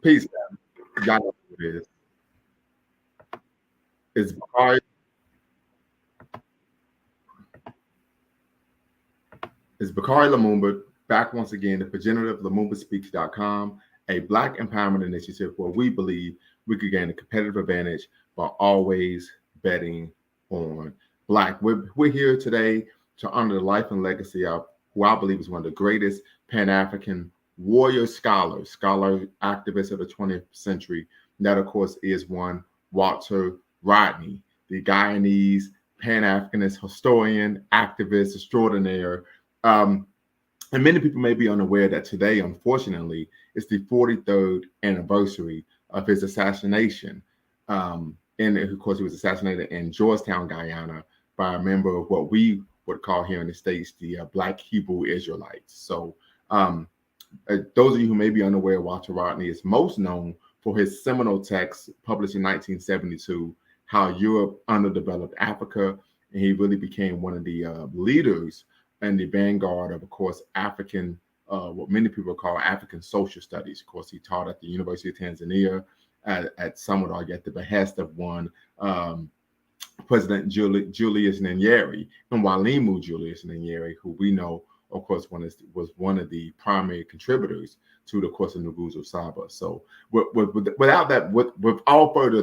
Peace, man. Y'all know who it is. It's Bakari. It's Bakari Lumumba back once again, the progenitor of LumumbaSpeaks.com, a Black empowerment initiative where we believe we could gain a competitive advantage by always betting on Black. We're here today to honor the life and legacy of who I believe is one of the greatest Pan-African warrior scholar activists of the 20th century. And that, of course, is one Walter Rodney, the Guyanese Pan-Africanist historian, activist extraordinaire. And many people may be unaware that today, unfortunately, is the 43rd anniversary of his assassination. And of course, he was assassinated in Georgetown, Guyana, by a member of what we would call here in the States the Black Hebrew Israelites. So those of you who may be unaware, Walter Rodney is most known for his seminal text published in 1972, How Europe Underdeveloped Africa. And he really became one of the leaders and the vanguard of course, African, what many people call African social studies. Of course, he taught at the University of Tanzania at some would argue at the behest of one President Julius Nyerere and Walimu Julius Nyerere, who we know, of course, was one of the primary contributors to the course of Nguzo Saba. So without that, with all further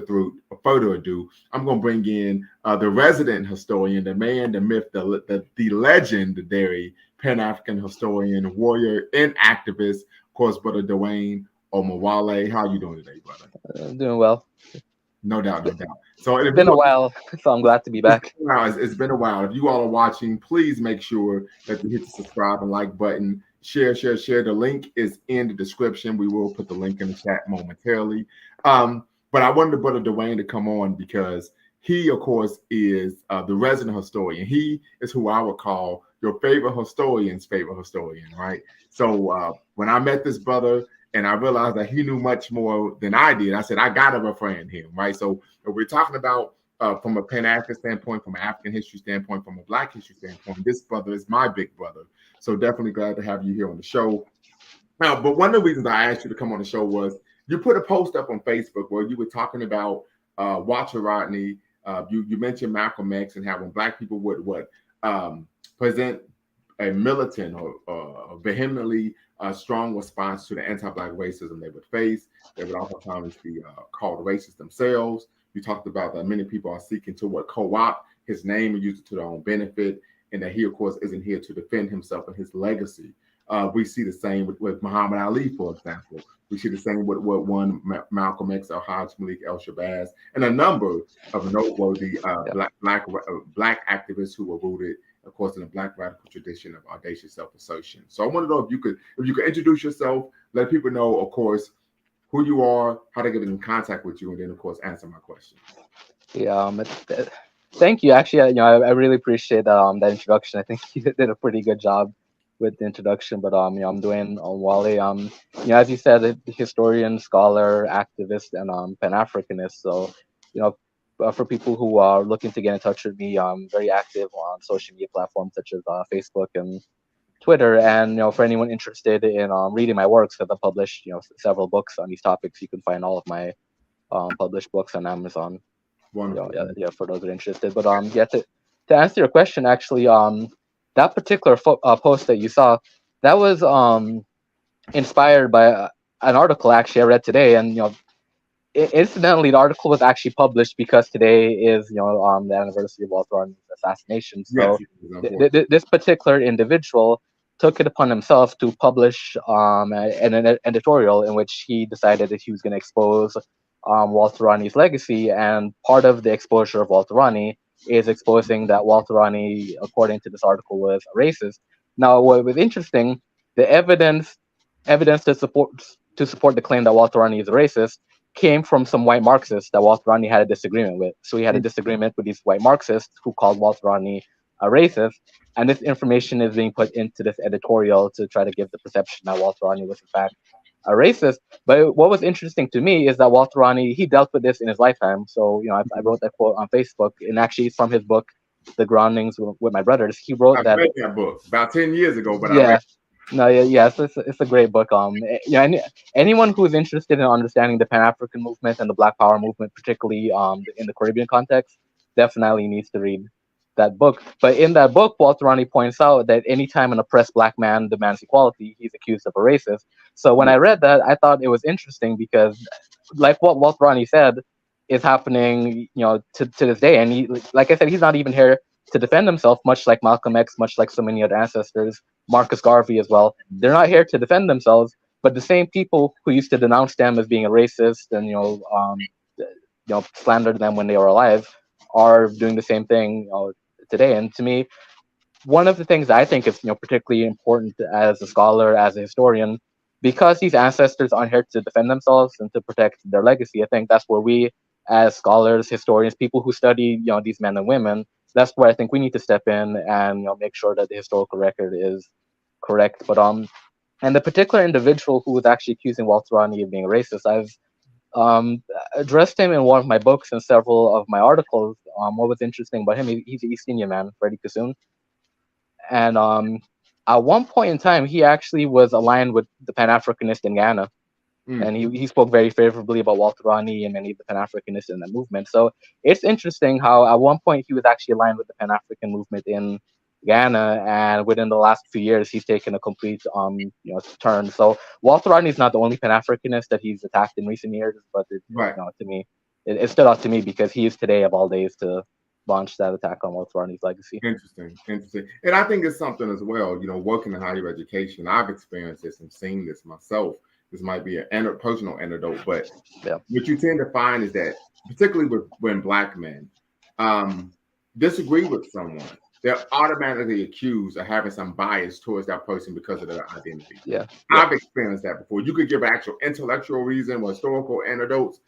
ado, I'm going to bring in the resident historian, the man, the myth, the legendary Pan-African historian, warrior, and activist, of course, Brother Dwayne Omawale. How are you doing today, brother? I'm doing well. No doubt, no doubt. So it's been a while, so I'm glad to be back. It's been a while. If you all are watching, please make sure that you hit the subscribe and like button. Share. The link is in the description. We will put the link in the chat momentarily. But I wanted Brother Dwayne to come on because he, of course, is the resident historian. He is who I would call your favorite historian's favorite historian, right? So when I met this brother, and I realized that he knew much more than I did, I said, I got to befriend him, right? So if we're talking about from a Pan-African standpoint, from an African history standpoint, from a Black history standpoint, this brother is my big brother. So definitely glad to have you here on the show. Now, but one of the reasons I asked you to come on the show was you put a post up on Facebook where you were talking about Walter Rodney. You mentioned Malcolm X and how when Black people would present a militant or vehemently strong response to the anti-Black racism they would face. They would oftentimes be called racist themselves. You talked about that many people are seeking to co-opt his name and use it to their own benefit, and that he, of course, isn't here to defend himself and his legacy. We see the same with Muhammad Ali, for example. We see the same with one Malcolm X, Al-Hajj Malik El-Shabazz, and a number of noteworthy Black activists who were rooted, of course, in the Black radical tradition of audacious self-assertion. So I want to know if you could introduce yourself, let people know, of course, who you are, how to get in contact with you, and then, of course, answer my question. Yeah, thank you. Actually, I really appreciate that introduction. I think you did a pretty good job with the introduction. But I'm Dwayne Wale. As you said, a historian, scholar, activist, and Pan-Africanist. So, for people who are looking to get in touch with me, I'm very active on social media platforms such as Facebook and Twitter. And for anyone interested in reading my works, because I've published several books on these topics, you can find all of my published books on Amazon. Wonderful. For those who are interested. But to answer your question, actually, that particular post that you saw, that was inspired by an article actually I read today, and incidentally, the article was actually published because today is the anniversary of Walter Rodney's assassination. So this particular individual took it upon himself to publish an editorial in which he decided that he was going to expose Walter Rodney's legacy, and part of the exposure of Walter Rodney is exposing that Walter Rodney, according to this article, was a racist. Now, what was interesting, the evidence to support the claim that Walter Rodney is a racist came from some white Marxists that Walter Rodney had a disagreement with. So he had a disagreement with these white Marxists who called Walter Rodney a racist, and this information is being put into this editorial to try to give the perception that Walter Rodney was in fact a racist. But what was interesting to me is that Walter Rodney, he dealt with this in his lifetime. So I wrote that quote on Facebook, and actually from his book, The Groundings with My Brothers, he wrote I read that book about 10 years ago, but yeah. No, yeah, yes, it's a great book. Yeah, anyone who is interested in understanding the Pan African movement and the Black Power movement, particularly in the Caribbean context, definitely needs to read that book. But in that book, Walter Rodney points out that anytime an oppressed black man demands equality, he's accused of a racist. So when Yeah, I read that, I thought it was interesting because, like what Walter Rodney said, is happening, to this day. And he, like I said, he's not even here to defend himself, much like Malcolm X, much like so many other ancestors, Marcus Garvey as well. They're not here to defend themselves, but the same people who used to denounce them as being a racist and slandered them when they were alive are doing the same thing, today. And to me, one of the things I think is particularly important as a scholar, as a historian, because these ancestors aren't here to defend themselves and to protect their legacy. I think that's where we, as scholars, historians, people who study these men and women, that's where I think we need to step in and make sure that the historical record is correct. But and the particular individual who was actually accusing Walter Rodney of being racist, I've um, addressed him in one of my books and several of my articles. What was interesting about him, he's an East Indian man, Freddie Kassoon, and at one point in time, he actually was aligned with the Pan Africanists in Ghana, mm, and he spoke very favorably about Walter Rodney and many of the Pan Africanists in that movement. So it's interesting how at one point he was actually aligned with the Pan African movement in Ghana, and within the last few years, he's taken a complete turn. So Walter Rodney is not the only Pan Africanist that he's attacked in recent years, but right. to me, it stood out to me because he is today of all days to launch that attack on Walter Rodney's legacy. Interesting, interesting. And I think it's something as well, working in higher education. I've experienced this and seen this myself. This might be a personal anecdote, but Yeah. what you tend to find is that, particularly when black men disagree with someone, they're automatically accused of having some bias towards that person because of their identity. Yeah. Yeah. I've experienced that before. You could give an actual intellectual reason or historical anecdotes.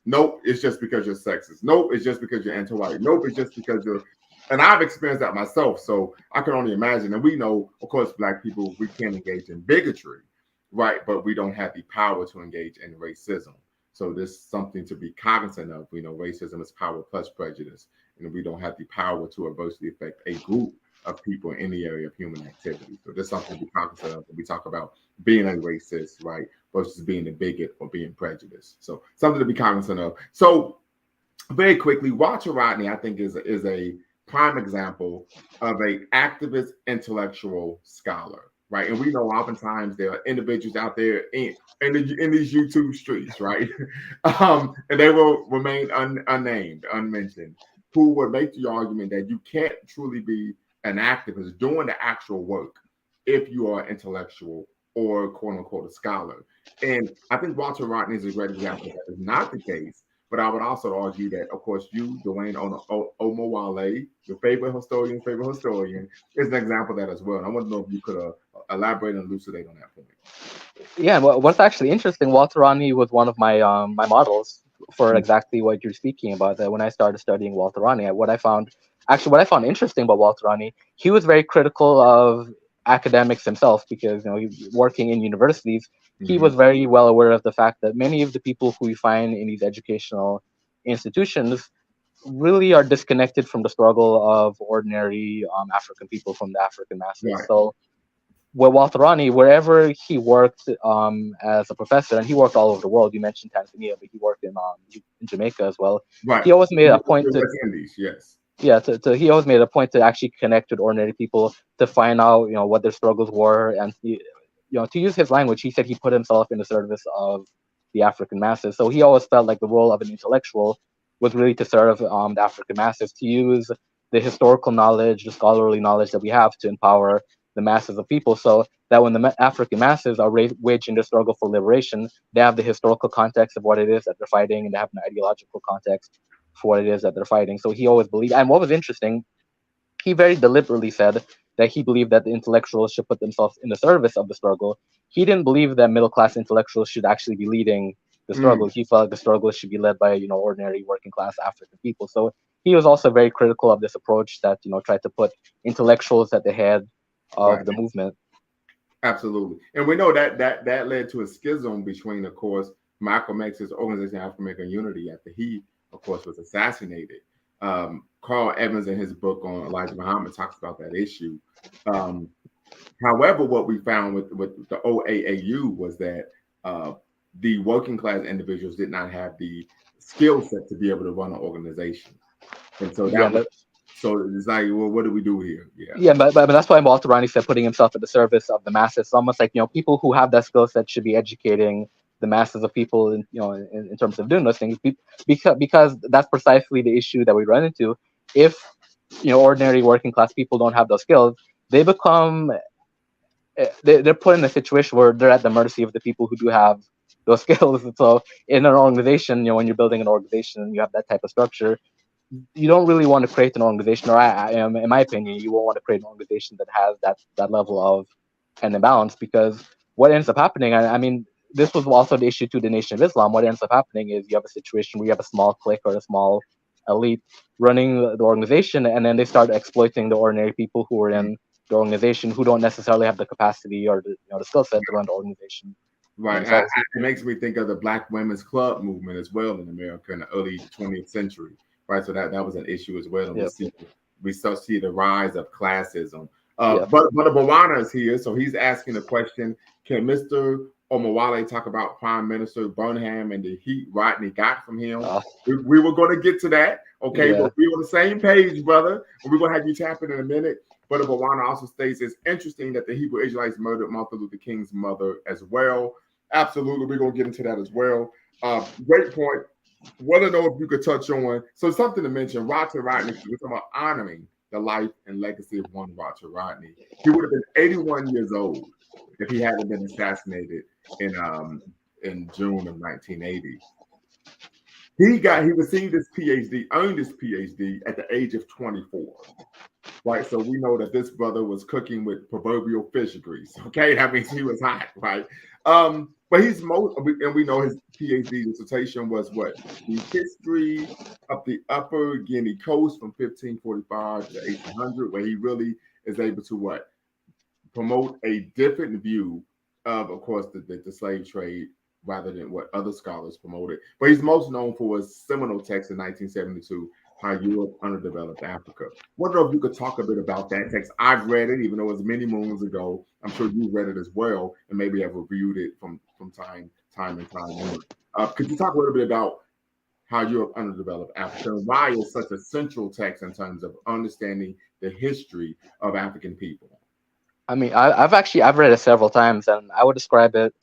Nope, it's just because you're sexist. Nope, it's just because you're anti-white. Nope, it's just because you're. And I've experienced that myself, so I can only imagine. And we know, of course, black people, we can't engage in bigotry, right? But we don't have the power to engage in racism. So this is something to be cognizant of. We know racism is power plus prejudice, and we don't have the power to adversely affect a group of people in any area of human activity. So there's something to be cognizant of when we talk about being a racist, right, versus being a bigot or being prejudiced. So something to be cognizant of. So very quickly, Walter Rodney, I think, is a prime example of a activist intellectual scholar, right? And we know oftentimes there are individuals out there in these YouTube streets, right? And they will remain unnamed, unmentioned, who would make the argument that you can't truly be an activist doing the actual work if you are intellectual or quote unquote a scholar. And I think Walter Rodney is a great example that is not the case. But I would also argue that, of course, you, Dwayne Omowale, your favorite historian, is an example of that as well. And I want to know if you could elaborate and elucidate on that point. Yeah, what's actually interesting, Walter Rodney was one of my models for Mm, exactly what you're speaking about. That when I started studying Walter Rodney, what I found interesting about Walter Rodney, he was very critical of academics himself because working in universities, he mm-hmm. was very well aware of the fact that many of the people who we find in these educational institutions really are disconnected from the struggle of ordinary African people from the African masses. Right. So well, Walter Rodney, wherever he worked as a professor, and he worked all over the world. You mentioned Tanzania, but he worked in Jamaica as well. Right. He always made a point The to West Indies, yes. yeah, he always made a point to actually connect with ordinary people to find out what their struggles were, and to use his language, he said he put himself in the service of the African masses. So he always felt like the role of an intellectual was really to serve the African masses, to use the historical knowledge, the scholarly knowledge that we have to empower the masses of people, so that when the African masses are waging their struggle for liberation, they have the historical context of what it is that they're fighting, and they have an ideological context for what it is that they're fighting. So he always believed, and what was interesting, he very deliberately said that he believed that the intellectuals should put themselves in the service of the struggle. He didn't believe that middle class intellectuals should actually be leading the struggle. Mm, He felt like the struggle should be led by ordinary working class African people. So he was also very critical of this approach that tried to put intellectuals at the head right. of the movement. Absolutely. And we know that led to a schism between, of course, Malcolm X's Organization of African American Unity after he, of course, was assassinated. Carl Evans, in his book on Elijah Muhammad, talks about that issue. Um, However, what we found with the OAAU was that uh, the working class individuals did not have the skill set to be able to run an organization, and so Yeah, that was so it's like, well, what do we do here? Yeah, yeah, but that's why Walter Rodney said putting himself at the service of the masses. It's almost like people who have that skill set should be educating the masses of people in in terms of doing those things because that's precisely the issue that we run into. If ordinary working class people don't have those skills, they become they're put in a situation where they're at the mercy of the people who do have those skills. And so in an organization, when you're building an organization and you have that type of structure, you don't really want to create an organization, or in my opinion, you won't want to create an organization that has that level of an imbalance, because what ends up happening, I mean, this was also the issue to the Nation of Islam. What ends up happening is you have a situation where you have a small clique or a small elite running the organization, and then they start exploiting the ordinary people who are in the organization who don't necessarily have the capacity or the skill set to run the organization right. themselves. It makes me think of the Black Women's Club movement as well in America in the early 20th century, right? So that was an issue as well, and Yep. we still see the rise of classism. Yep. But Bawana is here, so he's asking the question: can Mr. Omawale talk about Prime Minister Burnham and the heat Rodney got from him? Uh, We were going to get to that, okay? yeah. But we're on the same page, brother, and we're going to have you tap in a minute. But Bawana also states it's interesting that the Hebrew Israelites murdered Martin Luther King's mother as well. Absolutely, we're going to get into that as well. Great point. Want to know if you could touch on something to mention. Walter Rodney, we're talking about honoring the life and legacy of one Walter Rodney. He would have been 81 years old if he hadn't been assassinated in June of 1980. He received his PhD, earned his PhD at the age of 24. Right, so we know that this brother was cooking with proverbial fish grease. Okay, that means he was hot, right? But he's most, and we know his PhD dissertation was what? The history of the Upper Guinea coast from 1545 to 1800, where he really is able to what? Promote a different view of course, the slave trade rather than what other scholars promoted. But he's most known for his seminal text in 1972, How Europe Underdeveloped Africa. Wonder if you could talk a bit about that text. I've read it, even though it was many moons ago. I'm sure you read it as well, and maybe have reviewed it from time and time on. Could you talk a little bit about How Europe Underdeveloped Africa and why it's such a central text in terms of understanding the history of African people? I mean, I've read it several times, and I would describe it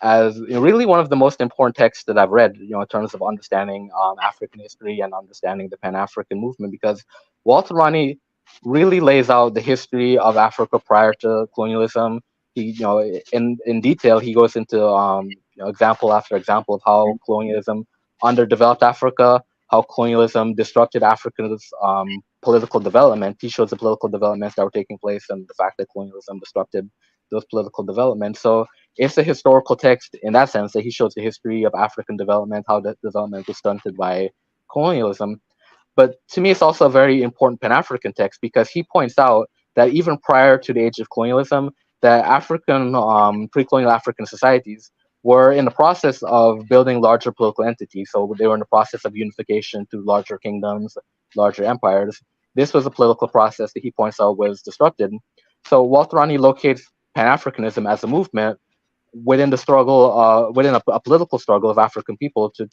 as really one of the most important texts that I've read, in terms of understanding African history and understanding the Pan-African movement, because Walter Rodney really lays out the history of Africa prior to colonialism. He, in detail, he goes into example after example of how colonialism underdeveloped Africa, how colonialism disrupted Africa's political development. He shows the political developments that were taking place and the fact that colonialism disrupted those political developments. So it's a historical text in that sense, that he shows the history of African development, how that development was stunted by colonialism. But to me, it's also a very important Pan-African text, because he points out that even prior to the age of colonialism, that pre-colonial African societies were in the process of building larger political entities. So they were in the process of unification through larger kingdoms, larger empires. This was a political process that he points out was disrupted. So Walter Rodney locates Pan-Africanism as a movement within the struggle, within a political struggle of African people to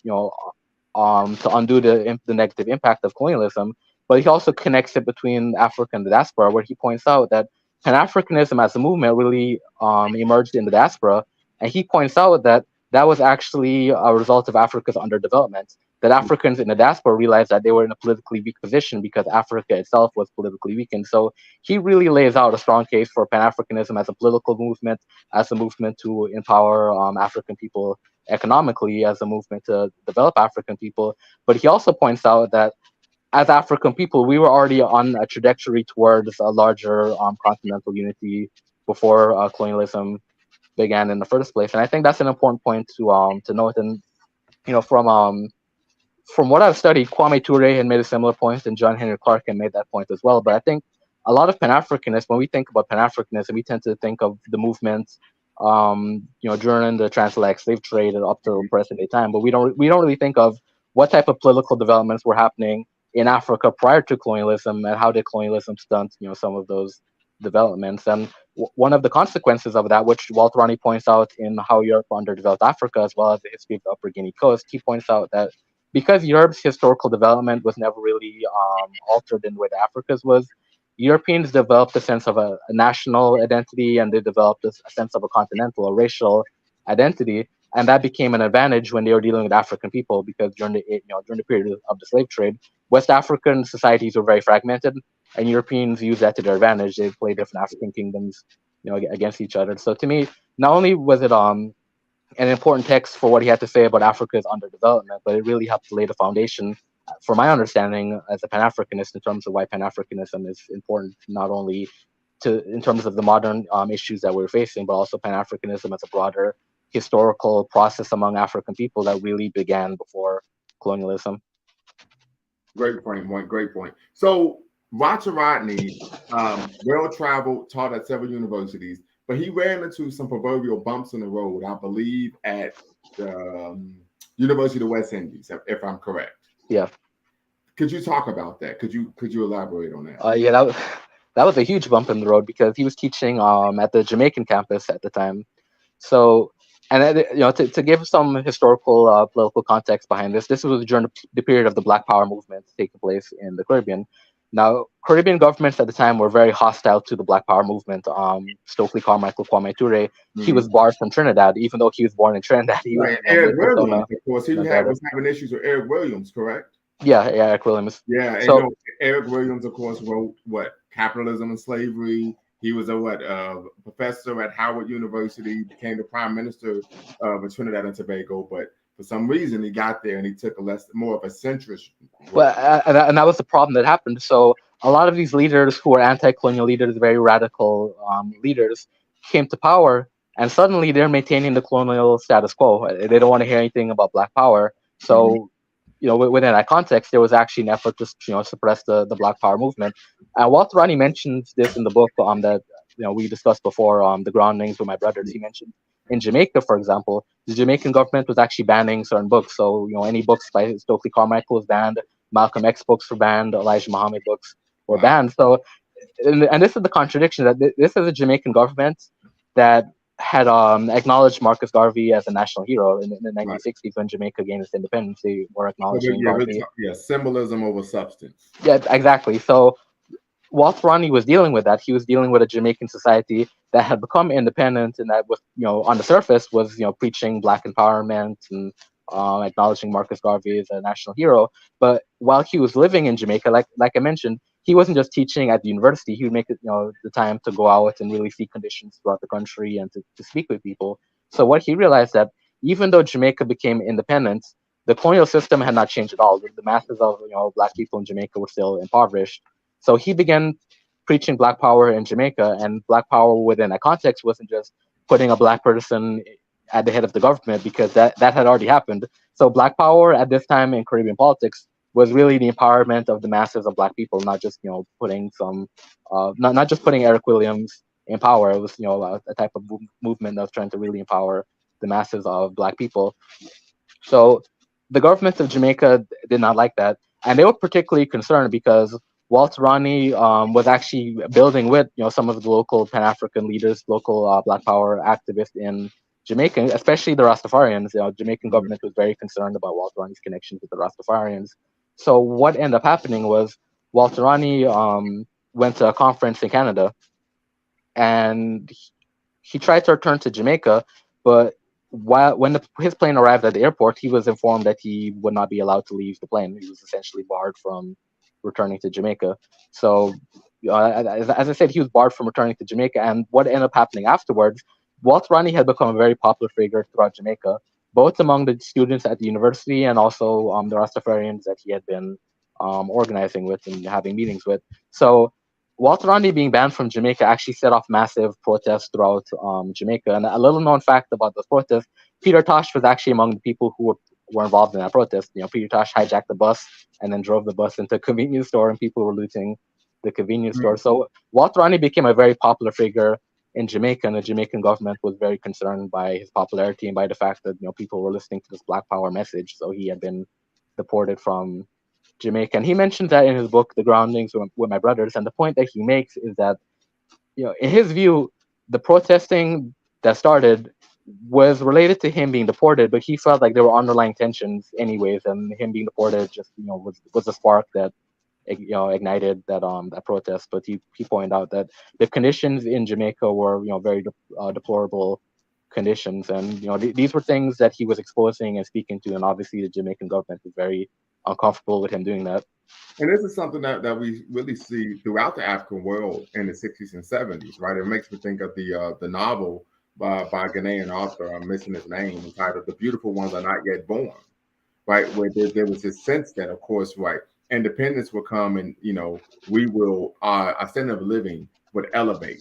undo the negative impact of colonialism. But he also connects it between Africa and the diaspora, where he points out that Pan-Africanism as a movement really emerged in the diaspora, and he points out that that was actually a result of Africa's underdevelopment. That Africans in the diaspora realized that they were in a politically weak position because Africa itself was politically weakened. So he really lays out a strong case for Pan-Africanism as a political movement, as a movement to empower African people economically, as a movement to develop African people. But he also points out that as African people, we were already on a trajectory towards a larger continental unity before colonialism began in the first place. And I think that's an important point to note. And from what I've studied, Kwame Ture had made a similar point, and John Henry Clark had made that point as well. But I think a lot of Pan-Africanists, when we think about Pan-Africanism, we tend to think of the movements, during the transatlantic slave trade and up to present day time. But we don't really think of what type of political developments were happening in Africa prior to colonialism, and how did colonialism stunt, some of those developments. And one of the consequences of that, which Walter Rodney points out in How Europe Underdeveloped Africa, as well as the history of the Upper Guinea Coast, he points out that because Europe's historical development was never really altered in the way that Africa's was, Europeans developed a sense of a national identity, and they developed a sense of a continental or racial identity, and that became an advantage when they were dealing with African people, because during the period of the slave trade, West African societies were very fragmented, and Europeans used that to their advantage. They played different African kingdoms, against each other. So to me, not only was it an important text for what he had to say about Africa's underdevelopment, but it really helped lay the foundation for my understanding as a Pan-Africanist in terms of why Pan-Africanism is important, not only in terms of the modern issues that we're facing, but also Pan-Africanism as a broader historical process among African people that really began before colonialism. Great point. Great point. So Walter Rodney, well traveled, taught at several universities, but he ran into some proverbial bumps in the road, I believe, at the University of the West Indies, if I'm correct. Yeah. Could you talk about that? Could you elaborate on that? Yeah, that was a huge bump in the road, because he was teaching at the Jamaican campus at the time. So, and to give some historical political context behind this was during the period of the Black Power movement taking place in the Caribbean. Now, Caribbean governments at the time were very hostile to the Black Power movement. Stokely Carmichael, Kwame Ture, he was barred from Trinidad, even though he was born in Trinidad. He was, Eric Williams, of course, he was having issues with Eric Williams, correct? Yeah, Eric Williams. Yeah, and so, Eric Williams, of course, wrote Capitalism and Slavery. He was a professor at Howard University, became the prime minister of Trinidad and Tobago, but for some reason he got there and he took more of a centrist role. Well, and that was the problem that happened. So a lot of these leaders who were anti-colonial leaders, very radical leaders, came to power, and suddenly they're maintaining the colonial status quo. They don't want to hear anything about Black Power. So, within that context, there was actually an effort to suppress the Black Power movement. Walter Rodney mentions this in the book that we discussed before, The Groundings with My Brothers. He mentioned in Jamaica, for example, the Jamaican government was actually banning certain books. So, any books by Stokely Carmichael was banned, Malcolm X books were banned, Elijah Muhammad books were banned. So, and this is the contradiction, that this is a Jamaican government that had acknowledged Marcus Garvey as a national hero in the 1960s when Jamaica gained its independence. They were acknowledging Garvey. Symbolism over substance. Yeah, exactly. So Walter Rodney was dealing with that. He was dealing with a Jamaican society that had become independent, and that was, on the surface was, preaching Black empowerment and acknowledging Marcus Garvey as a national hero. But while he was living in Jamaica, like I mentioned, he wasn't just teaching at the university. He would make it, the time to go out and really see conditions throughout the country and to speak with people. So what he realized, that even though Jamaica became independent, the colonial system had not changed at all. The masses of Black people in Jamaica were still impoverished. So he began preaching Black Power in Jamaica, and Black Power within that context wasn't just putting a Black person at the head of the government, because that had already happened. So Black Power at this time in Caribbean politics was really the empowerment of the masses of Black people, not just putting not just putting Eric Williams in power. It was a type of movement that was trying to really empower the masses of Black people. So the government of Jamaica did not like that, and they were particularly concerned because Walter Rodney was actually building with some of the local Pan-African leaders, local Black Power activists in Jamaica, especially the Rastafarians. Jamaican government was very concerned about Walter Rodney's connections with the Rastafarians. So what ended up happening was Walter Rodney went to a conference in Canada, and he tried to return to Jamaica, but when his plane arrived at the airport, he was informed that he would not be allowed to leave the plane. He was essentially barred from returning to Jamaica. So, as I said, he was barred from returning to Jamaica. And what ended up happening afterwards, Walter Rodney had become a very popular figure throughout Jamaica, both among the students at the university and also the Rastafarians that he had been organizing with and having meetings with. So Walter Rodney being banned from Jamaica actually set off massive protests throughout Jamaica. And a little known fact about those protests, Peter Tosh was actually among the people who were involved in that protest. Peter Tosh hijacked the bus and then drove the bus into a convenience store, and people were looting the convenience store. So Walter Rodney became a very popular figure in Jamaica, and the Jamaican government was very concerned by his popularity and by the fact that people were listening to this Black Power message. So he had been deported from Jamaica, and he mentioned that in his book, The Groundings with My Brothers. And the point that he makes is that in his view, the protesting that started was related to him being deported, but he felt like there were underlying tensions anyways, and him being deported just was a spark that ignited that protest. But he pointed out that the conditions in Jamaica were very deplorable conditions, and these were things that he was exposing and speaking to, and obviously the Jamaican government was very uncomfortable with him doing that. And this is something that we really see throughout the African world in the 60s and 70s, right? It makes me think of the novel by a Ghanaian author, I'm missing his name, entitled "The Beautiful Ones Are Not Yet Born," right? Where there was this sense that, of course, right, independence will come, and we will our standard of living would elevate,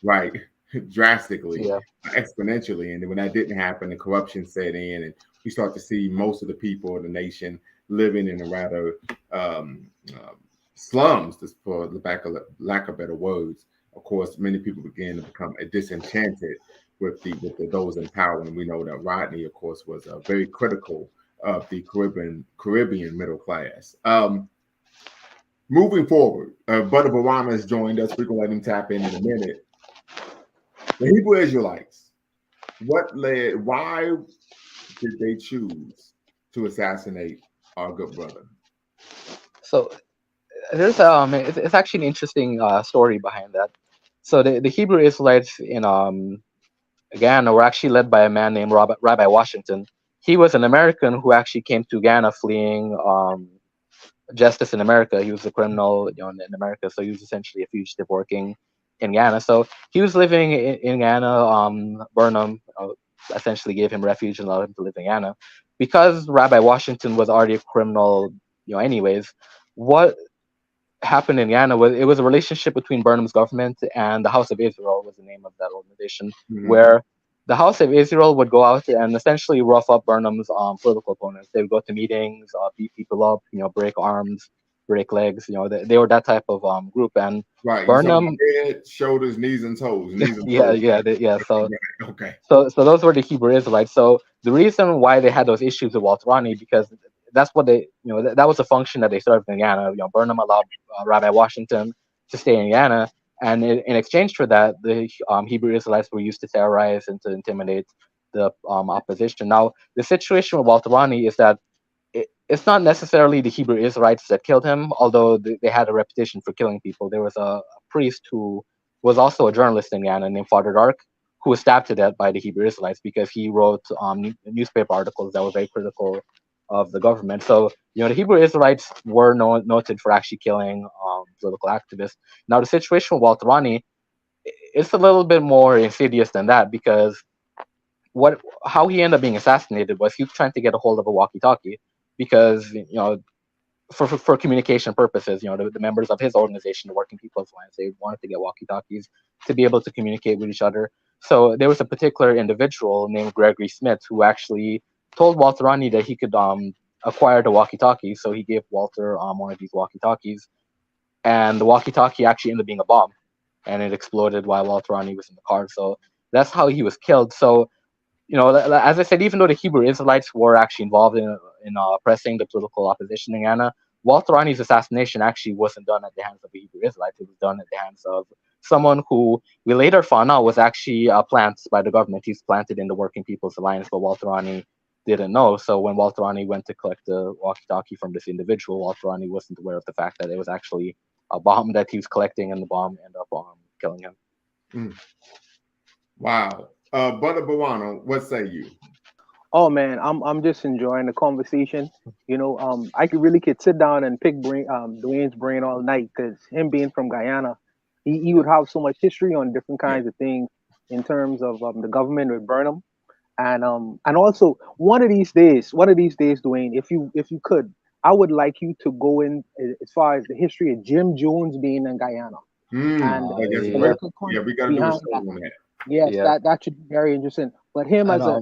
right, drastically, Yeah. exponentially. And then when that didn't happen, the corruption set in, and we start to see most of the people in the nation living in a rather slums, just for the lack of better words. Of course, many people begin to become disenchanted with those in power, and we know that Rodney, of course, was very critical of the Caribbean middle class. Moving forward, Brother Barama has joined us. We're gonna let him tap in a minute. The Hebrew Israelites, why did they choose to assassinate our good brother? So it's actually an interesting story behind that. So the Hebrew Israelites in Ghana were actually led by a man named Rabbi Washington. He was an American who actually came to Ghana fleeing justice in America. He was a criminal, in America, so he was essentially a fugitive working in Ghana. So he was living in Ghana. Burnham essentially gave him refuge and allowed him to live in Ghana. Because Rabbi Washington was already a criminal, anyways, what happened in Ghana was a relationship between Burnham's government and the House of Israel was the name of that organization, where the House of Israel would go out and essentially rough up Burnham's political opponents. They would go to meetings, beat people up, break arms, break legs. They were that type of group. And Right, Burnham, head, shoulders, knees, and toes. yeah. So Okay. so those were the Hebrew Israelites. So the reason why they had those issues with Walter Rodney, because that's what they, that was a function that they served in Ghana. Burnham allowed Rabbi Washington to stay in Ghana, and in exchange for that, the Hebrew Israelites were used to terrorize and to intimidate the opposition. Now, the situation with Walter Rodney is that it's not necessarily the Hebrew Israelites that killed him, although they had a reputation for killing people. There was a priest who was also a journalist in Ghana named Father Dark, who was stabbed to death by the Hebrew Israelites because he wrote newspaper articles that were very critical of the government. So, the Hebrew Israelites were noted for actually killing political activists. Now, the situation with Walter Rodney, it's a little bit more insidious than that, because how he ended up being assassinated was he was trying to get a hold of a walkie-talkie because for communication purposes, the members of his organization, the Working People's Alliance, they wanted to get walkie-talkies to be able to communicate with each other. So there was a particular individual named Gregory Smith who actually told Walter Rodney that he could acquire the walkie-talkie. So he gave Walter one of these walkie-talkies, and the walkie-talkie actually ended up being a bomb, and it exploded while Walter Rodney was in the car. So that's how he was killed. So as I said, even though the Hebrew Israelites were actually involved in oppressing the political opposition in Ghana, Walter Rodney's assassination actually wasn't done at the hands of the Hebrew Israelites. It was done at the hands of someone who we later found out was actually a plant by the government. He's planted in the Working People's Alliance, but Walter Rodney didn't know. So when Walter Rodney went to collect the walkie-talkie from this individual, Walter Rodney wasn't aware of the fact that it was actually a bomb that he was collecting, and the bomb ended up killing him. Wow. Brother Bawano, what say you? Oh man, I'm just enjoying the conversation. I could sit down and pick Dwayne's brain all night, because him being from Guyana, he would have so much history on different kinds of things in terms of the government with Burnham, and also one of these days, Dwayne, if you could, I would like you to go in as far as the history of Jim Jones being in Guyana and the political we got to do a show on that. Yes, Yeah. that should be very interesting. But him as a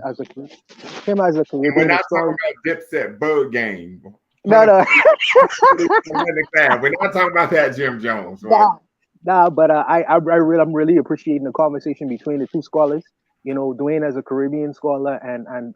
We're Caribbean not talking historian. about Dipset Bird Game. No, no. We're not talking about that, Jim Jones. Right? Nah, but I'm really appreciating the conversation between the two scholars. Dwayne as a Caribbean scholar and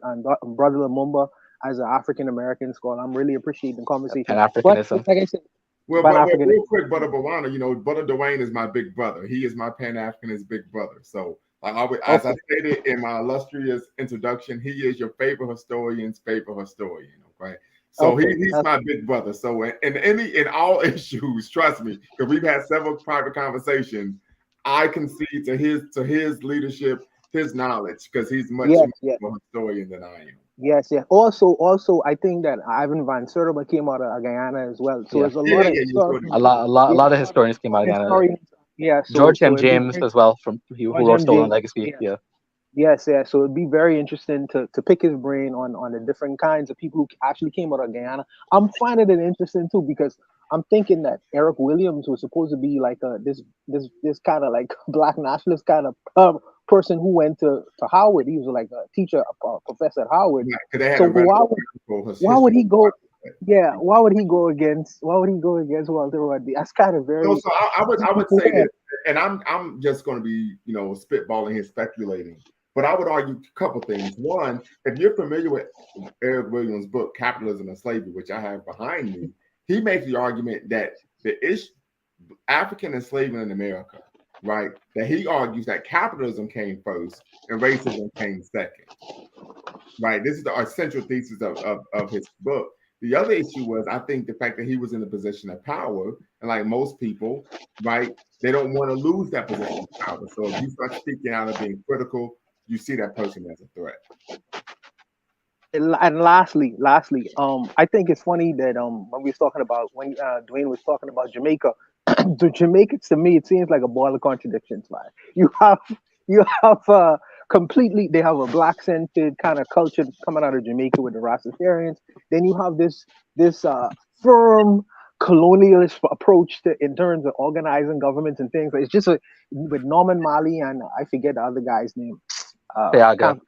Brother Lumumba as an African American scholar. I'm really appreciating the conversation. Pan-Africanism. But like I said, But Pan-African. real quick, Brother Bawana, Brother Dwayne is my big brother. He is my Pan-Africanist big brother. So, like as I Okay. stated in my illustrious introduction, he is your favorite historian's favorite historian. Okay, so Okay. he's my big brother. So, in all issues, trust me, because we've had several private conversations, I concede to his leadership, his knowledge, because he's much Yes. more Yes. of a historian than I am. Yes. Yes. Also, I think that Ivan van Sertima came out of Guyana as well. So Yeah, there's a Yeah, lot yeah, of yeah. You sure historical, did. a yeah, lot a of lot of historians came out of Ghana. historians. Yeah. George So M. it'd be James very as well, from who George wrote M. Stolen James. Legacy. Yeah. Yeah, Yes, yeah. So it'd be very interesting to pick his brain on the different kinds of people who actually came out of Guyana. I'm finding it interesting too because I'm thinking that Eric Williams was supposed to be like this kind of like black nationalist kind of person who went to Howard. He was like a teacher, a professor at Howard. Right, because they had So a rather why would history. he go? Yeah, why would he go against Walter Rodney? That's kind of very So I would say yeah. this, and I'm just going to be spitballing here, speculating. But I would argue a couple things. One, if you're familiar with Eric Williams' book Capitalism and Slavery, which I have behind me, he makes the argument that the African enslavement in America, right? That he argues that capitalism came first and racism came second. Right. This is the essential thesis of his book. The other issue was, I think, the fact that he was in a position of power, and like most people, right, they don't want to lose that position of power. So if you start speaking out and being critical, you see that person as a threat. And lastly, I think it's funny that when we was talking about when Dwayne was talking about Jamaica, the Jamaicans to me it seems like a ball of contradictions. Like you have completely they have a black centered kind of culture coming out of Jamaica with the Rastafarians. Then you have this firm colonialist approach to in terms of organizing governments and things. It's just with Norman Mali and I forget the other guy's name. Seaga.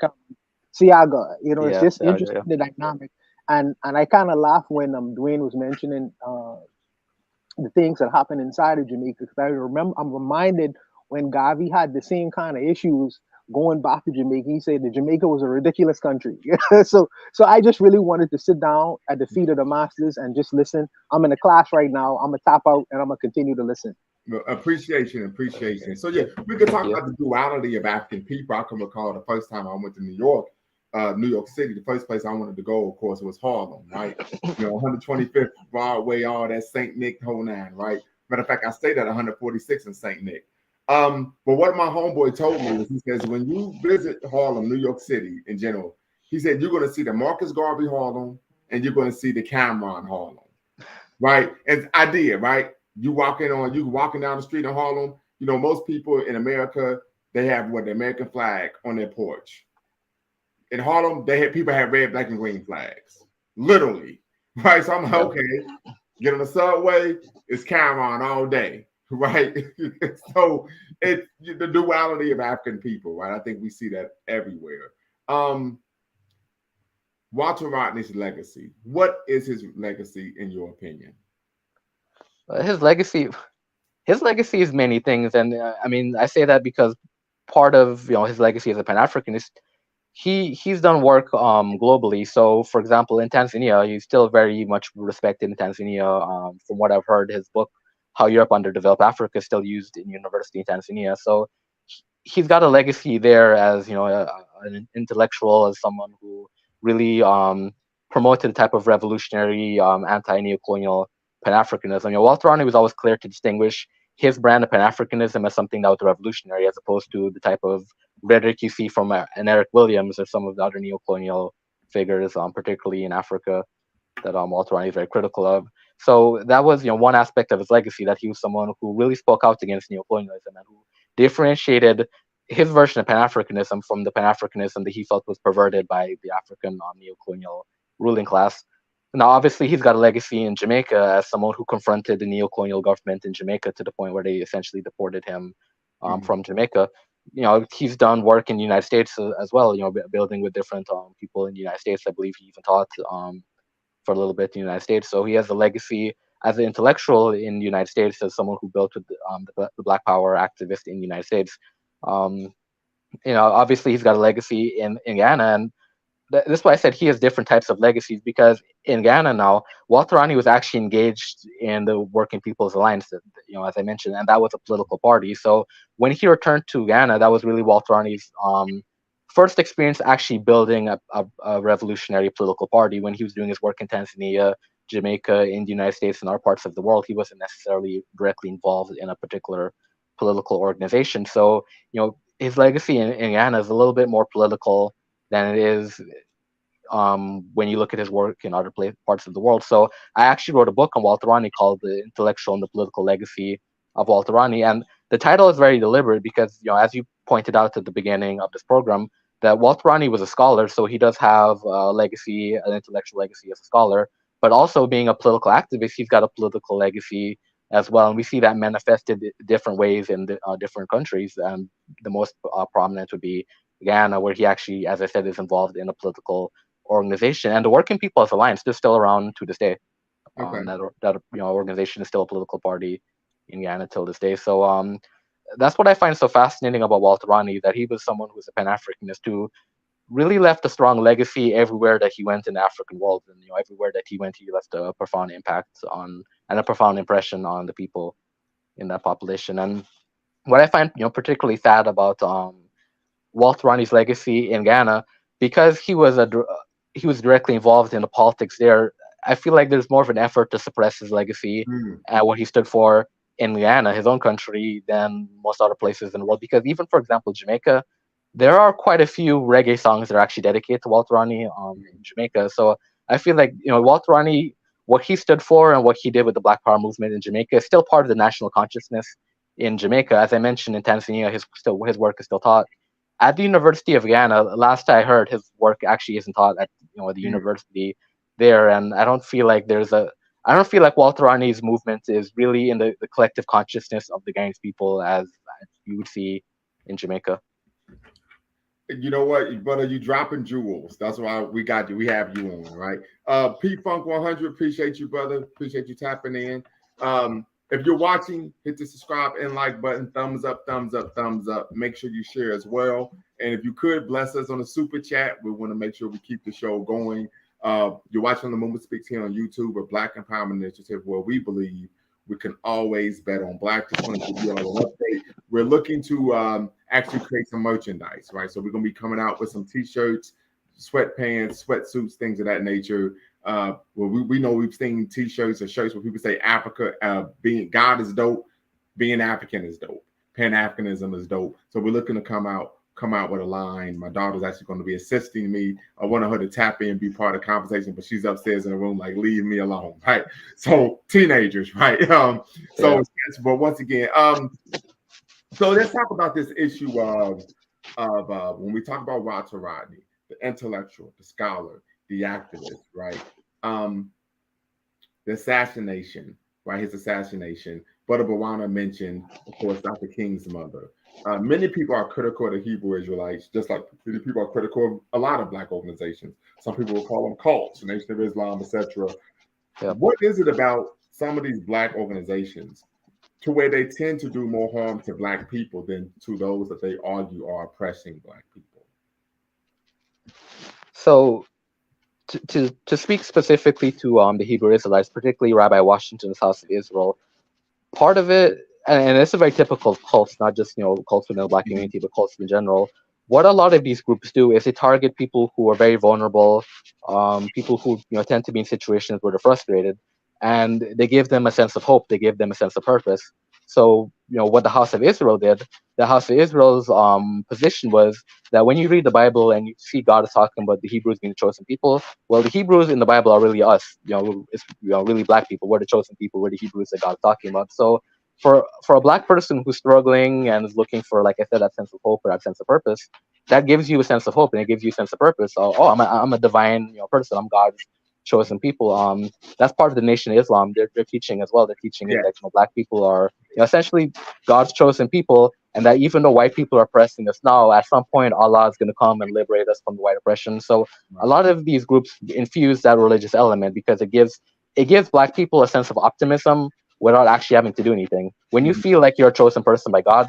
Siaga. It's Yeah, just Seaga. interesting the dynamic, and I kind of laugh when Dwayne was mentioning the things that happen inside of Jamaica. Because I'm reminded when Gavi had the same kind of issues going back to Jamaica. He said that Jamaica was a ridiculous country. So I just really wanted to sit down at the feet of the masters and just listen. I'm in a class right now. I'm gonna tap out and I'm gonna continue to listen. Well, appreciation. So yeah, we could talk Yeah. about the duality of African people. I can recall the first time I went to New York City. The first place I wanted to go, of course, was Harlem, right? 125th Broadway, all that Saint Nick, whole nine, right? Matter of fact, I stayed at 146 in Saint Nick. But what my homeboy told me was, he says, when you visit Harlem, New York City in general, he said you're going to see the Marcus Garvey Harlem and you're going to see the Cameron Harlem, right? And I did, right? You walking down the street in Harlem. Most people in America, they have the American flag on their porch. In Harlem, people have red, black, and green flags, literally, right? So I'm like, okay, get on the subway, it's Cameron all day, right? So it's the duality of African people, right? I think we see that everywhere. Walter Rodney's legacy. What is his legacy in your opinion? His legacy, is many things, and I mean, I say that because part of his legacy as a Pan Africanist, he's done work globally. So, for example, in Tanzania, he's still very much respected in Tanzania. From what I've heard, his book "How Europe Underdeveloped Africa" is still used in university in Tanzania. So, he's got a legacy there as an intellectual, as someone who really promoted a type of revolutionary anti-neocolonial Pan-Africanism. Walter Rodney was always clear to distinguish his brand of Pan-Africanism as something that was revolutionary, as opposed to the type of rhetoric you see from an Eric Williams or some of the other neocolonial figures, particularly in Africa, that Walter Rodney is very critical of. So that was one aspect of his legacy, that he was someone who really spoke out against neocolonialism and who differentiated his version of Pan-Africanism from the Pan-Africanism that he felt was perverted by the African neocolonial ruling class. Now, obviously, he's got a legacy in Jamaica as someone who confronted the neocolonial government in Jamaica to the point where they essentially deported him from Jamaica. He's done work in the United States as well, building with different people in the United States. I believe he even taught for a little bit in the United States. So he has a legacy as an intellectual in the United States, as someone who built with the Black Power activist in the United States. Obviously he's got a legacy in Ghana, and this is why I said he has different types of legacies, because in Ghana now, Walter Rodney was actually engaged in the Working People's Alliance, as I mentioned, and that was a political party. So when he returned to Ghana, that was really Walter Rodney's first experience actually building a revolutionary political party. When he was doing his work in Tanzania, Jamaica, in the United States, and other parts of the world, he wasn't necessarily directly involved in a particular political organization. So, his legacy in Ghana is a little bit more political than it is when you look at his work in other parts of the world. So I actually wrote a book on Walter Rodney called The Intellectual and the Political Legacy of Walter Rodney. And the title is very deliberate because, as you pointed out at the beginning of this program, that Walter Rodney was a scholar. So he does have a legacy, an intellectual legacy as a scholar, but also being a political activist, he's got a political legacy as well. And we see that manifested different ways in different countries. And the most prominent would be Ghana, where he actually, as I said, is involved in a political organization, and the Working People's Alliance is still around to this day. Okay. That organization is still a political party in Ghana till this day. So that's what I find so fascinating about Walter Rodney, that he was someone who was a Pan-Africanist who really left a strong legacy everywhere that he went in the African world, and everywhere that he went, he left a profound impact on and a profound impression on the people in that population. And what I find particularly sad about Walter Rodney's legacy in Ghana, because he was directly involved in the politics there, I feel like there's more of an effort to suppress his legacy and what he stood for in Ghana, his own country, than most other places in the world. Because even, for example, Jamaica, there are quite a few reggae songs that are actually dedicated to Walter Rodney in Jamaica. So I feel like Walter Rodney, what he stood for and what he did with the Black Power movement in Jamaica is still part of the national consciousness in Jamaica. As I mentioned, in Tanzania, his work is still taught. At the University of Ghana, last I heard, his work actually isn't taught at the university there, and I don't feel like Walter Rodney's movement is really in the collective consciousness of the Ghanaian people as you would see in Jamaica. You know what, brother? You dropping jewels. That's why we got you. We have you on, right? P Funk 100. Appreciate you, brother. Appreciate you tapping in. If you're watching, hit the subscribe and like button. Thumbs up, thumbs up, thumbs up. Make sure you share as well. And if you could, bless us on a super chat. We want to make sure we keep the show going. You're watching The Movement Speaks here on YouTube, or Black Empowerment Initiative, where we believe we can always bet on Black. Just want to give you all an update. We're looking to actually create some merchandise, right? So we're going to be coming out with some T-shirts, sweatpants, sweatsuits, things of that nature. Well, we know we've seen T-shirts or shirts where people say Africa, being God is dope, being African is dope, Pan-Africanism is dope. So we're looking to come out with a line. My daughter's actually going to be assisting me. I wanted her to tap in, be part of the conversation, but she's upstairs in the room, like, leave me alone, right? So teenagers, right? But once again, so let's talk about this issue of when we talk about Walter Rodney, the intellectual, the scholar, the activist, right? The assassination, right? His assassination. Brother Bawana mentioned, of course, Dr. King's mother. Many people are critical of the Hebrew Israelites, just like many people are critical of a lot of Black organizations. Some people will call them cults, Nation of Islam, etc. Yep. What is it about some of these Black organizations to where they tend to do more harm to Black people than to those that they argue are oppressing Black people? So to speak specifically to the Hebrew Israelites, particularly Rabbi Washington's House of Israel, part of it, and it's a very typical of cults, not just cults within the Black community, but cults in general. What a lot of these groups do is they target people who are very vulnerable, people who tend to be in situations where they're frustrated, and they give them a sense of hope. They give them a sense of purpose. So what the House of Israel did, the House of Israel's position was that when you read the Bible and you see God is talking about the Hebrews being the chosen people, well, the Hebrews in the Bible are really us. It's really Black people. We're the chosen people. We're the Hebrews that God is talking about. So for a Black person who's struggling and is looking for, like I said, that sense of hope or that sense of purpose, that gives you a sense of hope and it gives you a sense of purpose. I'm a divine person. I'm God's chosen people. That's part of the Nation of Islam. They're teaching as well. They're teaching that Black people are essentially God's chosen people, and that even though white people are oppressing us now, at some point Allah is going to come and liberate us from the white oppression. So a lot of these groups infuse that religious element because it gives Black people a sense of optimism without actually having to do anything. When you Mhm. feel like you're a chosen person by God,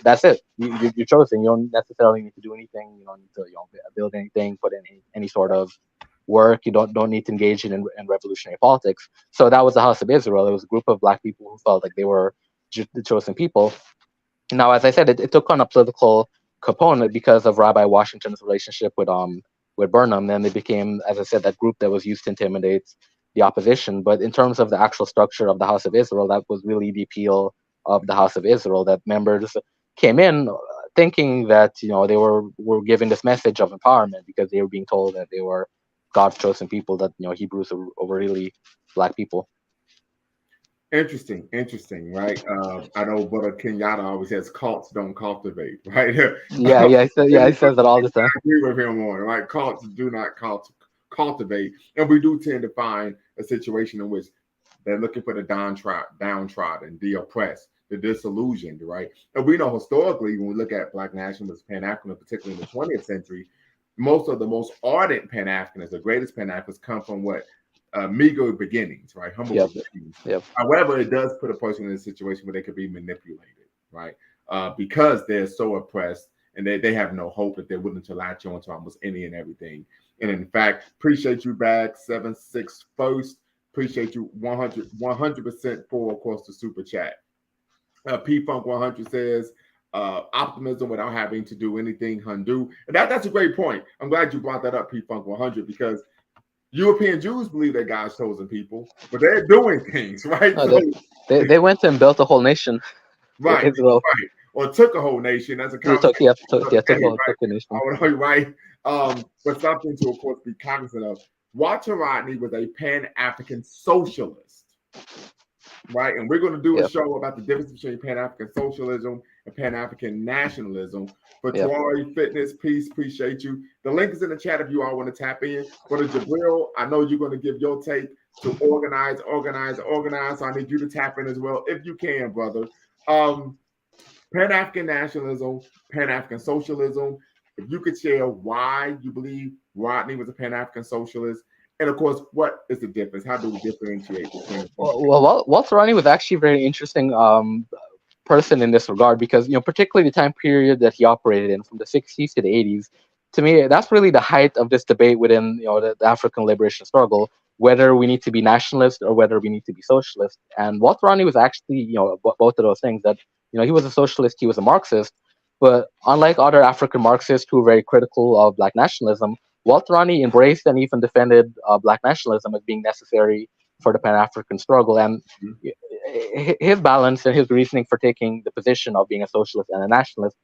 that's it. You're chosen. You don't necessarily need to do anything. You don't need to build anything, put in any sort of work. You don't need to engage in revolutionary politics. So that was the House of Israel. It was a group of black people who felt like they were the chosen people. Now, as I said, it took on a political component because of Rabbi Washington's relationship with Burnham. Then they became, as I said, that group that was used to intimidate the opposition. But in terms of the actual structure of the House of Israel, that was really the appeal of the House of Israel, that members came in thinking that they were given this message of empowerment because they were being told that they were God's chosen people, that Hebrews were really black people. Interesting, right? I know Brother Kenyatta always says cults don't cultivate, right? Yeah, he says that all the time. I agree with him on it, right? Cults do not cultivate, and we do tend to find a situation in which they're looking for the downtrodden, the oppressed, the disillusioned, right? And we know historically, when we look at Black nationalists, Pan-Africanists, particularly in the 20th century, most of the most ardent Pan-Africanists, the greatest Pan-Africanists, come from what? Meager beginnings, right? Humble beginnings. Yep. However, it does put a person in a situation where they could be manipulated, right? Because they're so oppressed and they have no hope, that they're willing to latch on to almost any and everything. And in fact, appreciate you back 7-6 first. Appreciate you 100% for, of course, the super chat. P Funk 100 says optimism without having to do anything undo, and that's a great point. I'm glad you brought that up, P Funk 100, because European Jews believe that God's chosen people, but they're doing things, right? No, they went and built a whole nation. Right, Israel. right. Or took a whole nation. That's a Took conversation. a nation. Right. But something to, of course, be cognizant of. Walter Rodney was a Pan-African socialist, right? And we're going to do a show about the difference between Pan-African socialism and Pan-African nationalism. For Troy Fitness, peace, appreciate you. The link is in the chat if you all want to tap in. For the Jabril, I know you're going to give your take to organize. So I need you to tap in as well, if you can, brother. Pan-African nationalism, Pan-African socialism. If you could share why you believe Rodney was a Pan-African socialist, and of course, what is the difference? How do we differentiate between? Well, Walter Rodney was actually a very interesting person in this regard, because particularly the time period that he operated in, from the 60s to the 80s, to me that's really the height of this debate within the African liberation struggle, whether we need to be nationalist or whether we need to be socialist. And Walter Rodney was actually both of those things. That he was a socialist, he was a Marxist, but unlike other African Marxists who were very critical of Black nationalism, Walter Rodney embraced and even defended Black nationalism as being necessary for the Pan-African struggle. And his balance and his reasoning for taking the position of being a socialist and a nationalist,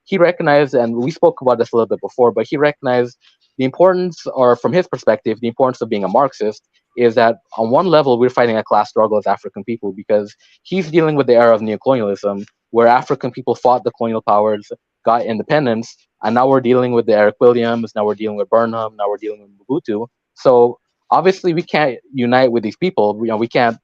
he recognized, and we spoke about this a little bit before, but he recognized the importance, or from his perspective, the importance of being a Marxist is that on one level, we're fighting a class struggle as African people, because he's dealing with the era of neocolonialism, where African people fought the colonial powers, got independence, and now we're dealing with the Eric Williams, now we're dealing with Burnham, now we're dealing with Mobutu. So obviously we can't unite with these people. We can't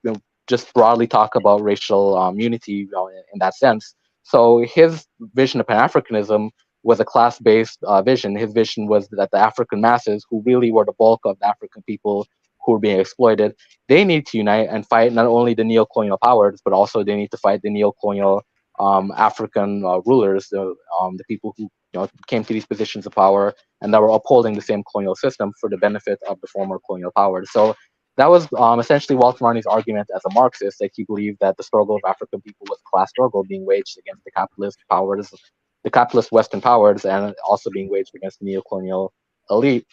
just broadly talk about racial unity in that sense. So his vision of Pan-Africanism was a class-based vision. His vision was that the African masses, who really were the bulk of the African people who were being exploited, they need to unite and fight not only the neo-colonial powers, but also they need to fight the neo-colonial African rulers, the people who came to these positions of power and that were upholding the same colonial system for the benefit of the former colonial powers. So that was essentially Walter Rodney's argument as a Marxist, that he believed that the struggle of African people was a class struggle being waged against the capitalist powers, the capitalist Western powers, and also being waged against the neo-colonial elite.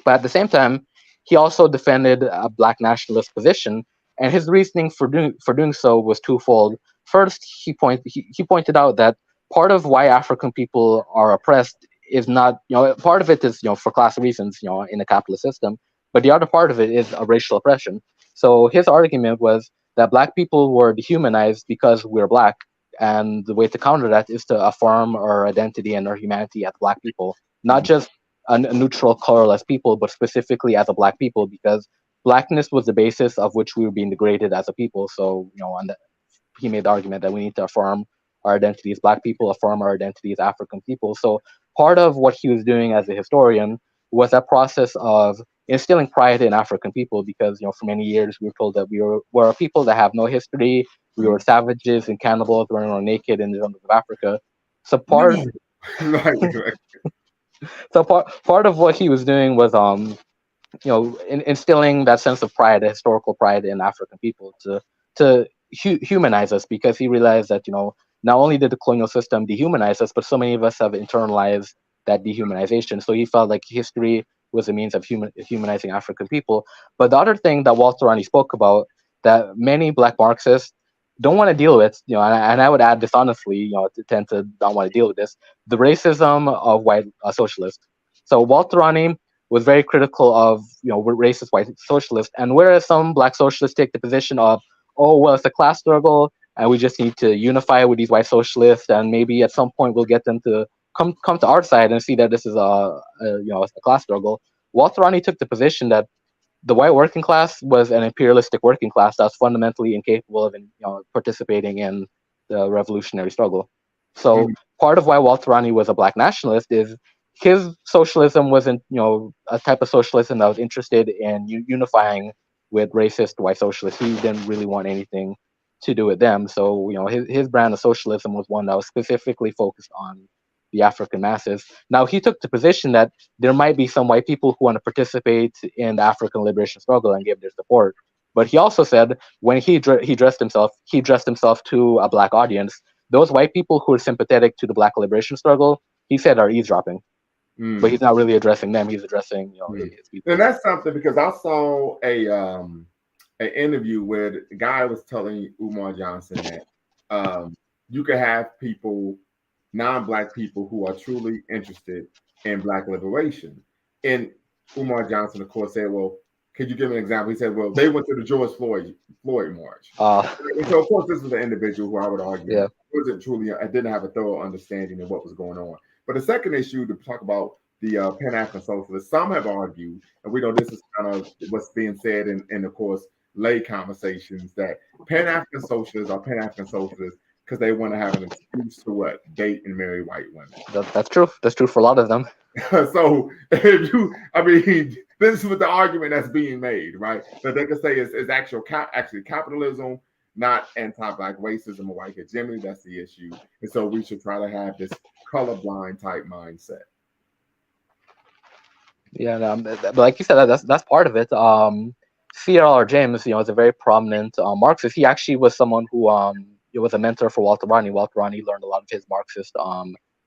But at the same time, he also defended a Black nationalist position, and his reasoning for doing so was twofold. First, he pointed out that part of why African people are oppressed is not, part of it is for class reasons, in the capitalist system, but the other part of it is a racial oppression. So his argument was that Black people were dehumanized because we're Black, and the way to counter that is to affirm our identity and our humanity as Black people, not just a neutral, colorless people, but specifically as a Black people, because Blackness was the basis of which we were being degraded as a people. So, and he made the argument that we need to affirm our identity as Black people, affirm our identity as African people. So part of what he was doing as a historian was that process of instilling pride in African people because for many years we were told that we're a people that have no history. We were savages and cannibals running around naked in the jungles of Africa. So part Right. so part of what he was doing was instilling that sense of pride, historical pride in African people to humanize us because he realized that not only did the colonial system dehumanize us, but so many of us have internalized that dehumanization. So he felt like history was a means of humanizing African people. But the other thing that Walter Rodney spoke about that many Black Marxists don't want to deal with, and I would add this honestly, to tend to not want to deal with this, the racism of white socialists. So Walter Rodney was very critical of racist white socialists, and whereas some Black socialists take the position of, oh well, it's a class struggle, and we just need to unify with these white socialists, and maybe at some point we'll get them to come to our side and see that this is a class struggle. Walter Rodney took the position that the white working class was an imperialistic working class that's fundamentally incapable of participating in the revolutionary struggle. So part of why Walter Rodney was a Black nationalist is his socialism wasn't a type of socialism that was interested in unifying with racist white socialists. He didn't really want anything to do with them. So his brand of socialism was one that was specifically focused on the African masses. Now he took the position that there might be some white people who want to participate in the African liberation struggle and give their support. But he also said when he dressed himself to a Black audience. Those white people who are sympathetic to the Black liberation struggle, he said, are eavesdropping. But he's not really addressing them. He's addressing his people. And that's something because I saw an interview where the guy was telling Umar Johnson that you could have people, non-Black people, who are truly interested in Black liberation. And Umar Johnson, of course, said, well, could you give an example? He said, well, they went to the George Floyd March. And so, of course, this was an individual who I would argue wasn't truly, I didn't have a thorough understanding of what was going on. But the second issue to talk about the Pan-African socialists, some have argued, and we know this is kind of what's being said in of course, lay conversations, that Pan-African socialists are Pan-African socialists because they want to have an excuse to date and marry white women. That's true. That's true for a lot of them. So this is what the argument that's being made, right? That they can say is actually capitalism, not anti-Black racism or white hegemony. That's the issue. And so we should try to have this colorblind type mindset. Yeah, but like you said, that's part of it. C.L.R. James, is a very prominent Marxist. He actually was someone who was a mentor for Walter Rodney. Walter Rodney learned a lot of his Marxist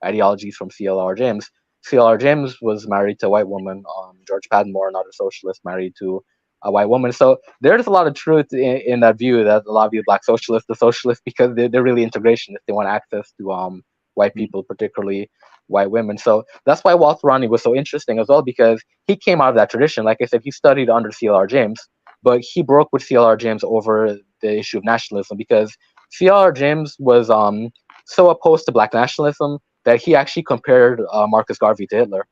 ideologies from C.L.R. James. C.L.R. James was married to a white woman. George Padmore, another socialist, married to a white woman. So there's a lot of truth in that view that a lot of these Black socialists are socialists because they're really integrationists. They want access to white people, particularly white women. So that's why Walter Rodney was so interesting as well, because he came out of that tradition. Like I said, he studied under C.L.R. James, but he broke with C.L.R. James over the issue of nationalism because C.L.R. James was so opposed to Black nationalism that he actually compared Marcus Garvey to Hitler.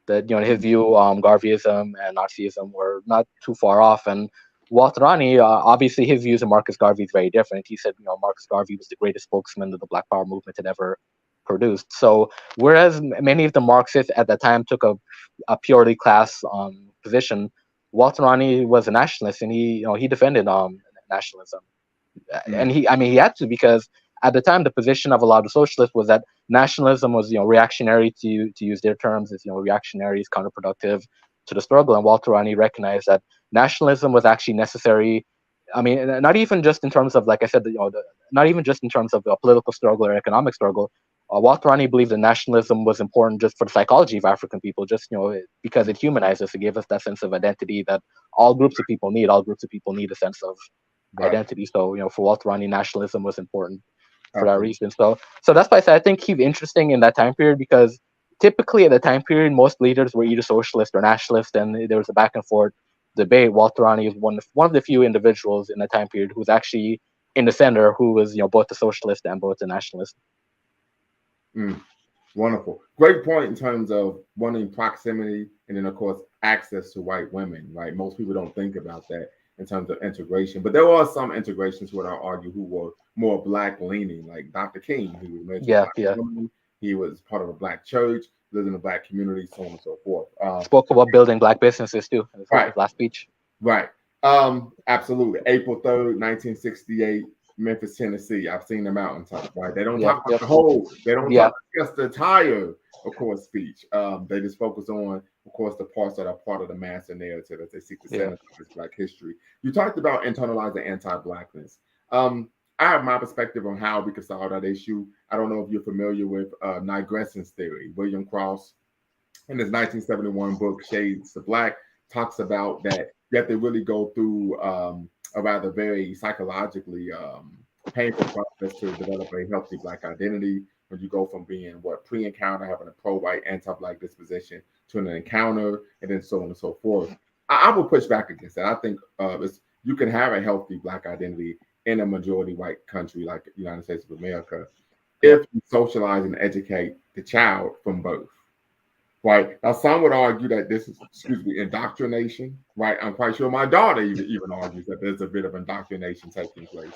That in his view, Garveyism and Nazism were not too far off. And Walter Rodney, obviously, his views of Marcus Garvey is very different. He said, Marcus Garvey was the greatest spokesman that the Black Power movement had ever produced. So, whereas many of the Marxists at that time took a purely class position, Walter Rodney was a nationalist, and he defended nationalism, and he had to, because at the time the position of a lot of socialists was that nationalism was reactionary, to use their terms, is reactionary, is counterproductive to the struggle, and Walter Rodney recognized that nationalism was actually necessary. Not even just in terms of, like I said, not even just in terms of a political struggle or economic struggle. Walter Rodney believed that nationalism was important just for the psychology of African people, just because it humanized us. It gave us that sense of identity that all groups of people need. All groups of people need a sense of identity. So for Walter Rodney, nationalism was important for that reason. So that's why I said I think he's interesting in that time period, because typically at the time period, most leaders were either socialist or nationalist, and there was a back and forth debate. Walter Rodney is one of the few individuals in that time period who's actually in the center, who was both a socialist and both a nationalist. Wonderful. Great point in terms of wanting proximity and then, of course, access to white women, right? Most people don't think about that in terms of integration, but there are some integrations, would I argue, who were more Black leaning, like Dr. King, who mentioned women, He was part of a black church, lived in a black community, so on and so forth. Spoke about building black businesses too in Right, his last speech. right. Absolutely. April 3rd, 1968, Memphis, Tennessee. I've seen the mountaintop, right? They don't Yep, talk about yep, the whole, they don't yeah, talk just the entire, of course, speech. They just focus on, of course, the parts that are part of the master narrative as they seek to yeah. center black history. You talked about internalizing anti-blackness. Um, I have my perspective on how we can solve that issue. I don't know if you're familiar with Nigressen's theory. William Cross, in his 1971 book Shades of Black, talks about that you have to really go through a rather very psychologically painful process to develop a healthy black identity. When you go from being what pre-encounter having a pro-white, anti-black disposition to an encounter, and then so on and so forth. I will push back against that. I think you can have a healthy black identity in a majority white country like the United States of America Yep. if you socialize and educate the child from birth. Right. Now, some would argue that this is, excuse me, indoctrination. Right. I'm quite sure my daughter even argues that there's a bit of indoctrination taking place.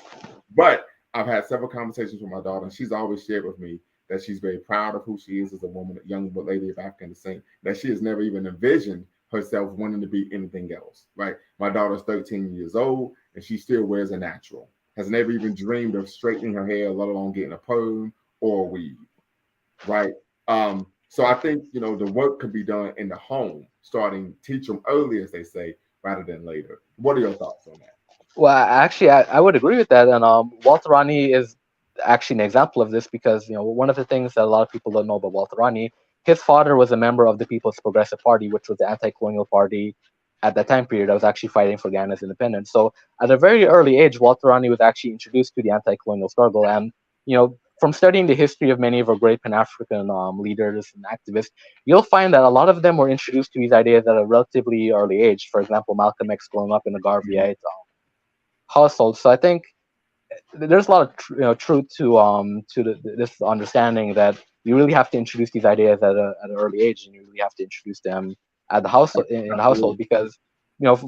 But I've had several conversations with my daughter, and she's always shared with me that she's very proud of who she is as a woman, a young lady of African descent, that she has never even envisioned herself wanting to be anything else. Right. My daughter's 13 years old, and she still wears a natural, has never even dreamed of straightening her hair, let alone getting a perm or a weave. Right. So I think the work can be done in the home, starting teach them early, as they say, rather than later. What are your thoughts on that? Well, actually, I would agree with that. And Walter Rodney is actually an example of this because one of the things that a lot of people don't know about Walter Rodney, his father was a member of the People's Progressive Party, which was the anti-colonial party at that time period. I was actually fighting for Ghana's independence. So at a very early age, Walter Rodney was actually introduced to the anti-colonial struggle, and from studying the history of many of our great Pan-African leaders and activists, you'll find that a lot of them were introduced to these ideas at a relatively early age. For example, Malcolm X growing up in the Garveyite household. So I think there's a lot of truth to this understanding that you really have to introduce these ideas at an early age, and you really have to introduce them at the household in the household Absolutely. because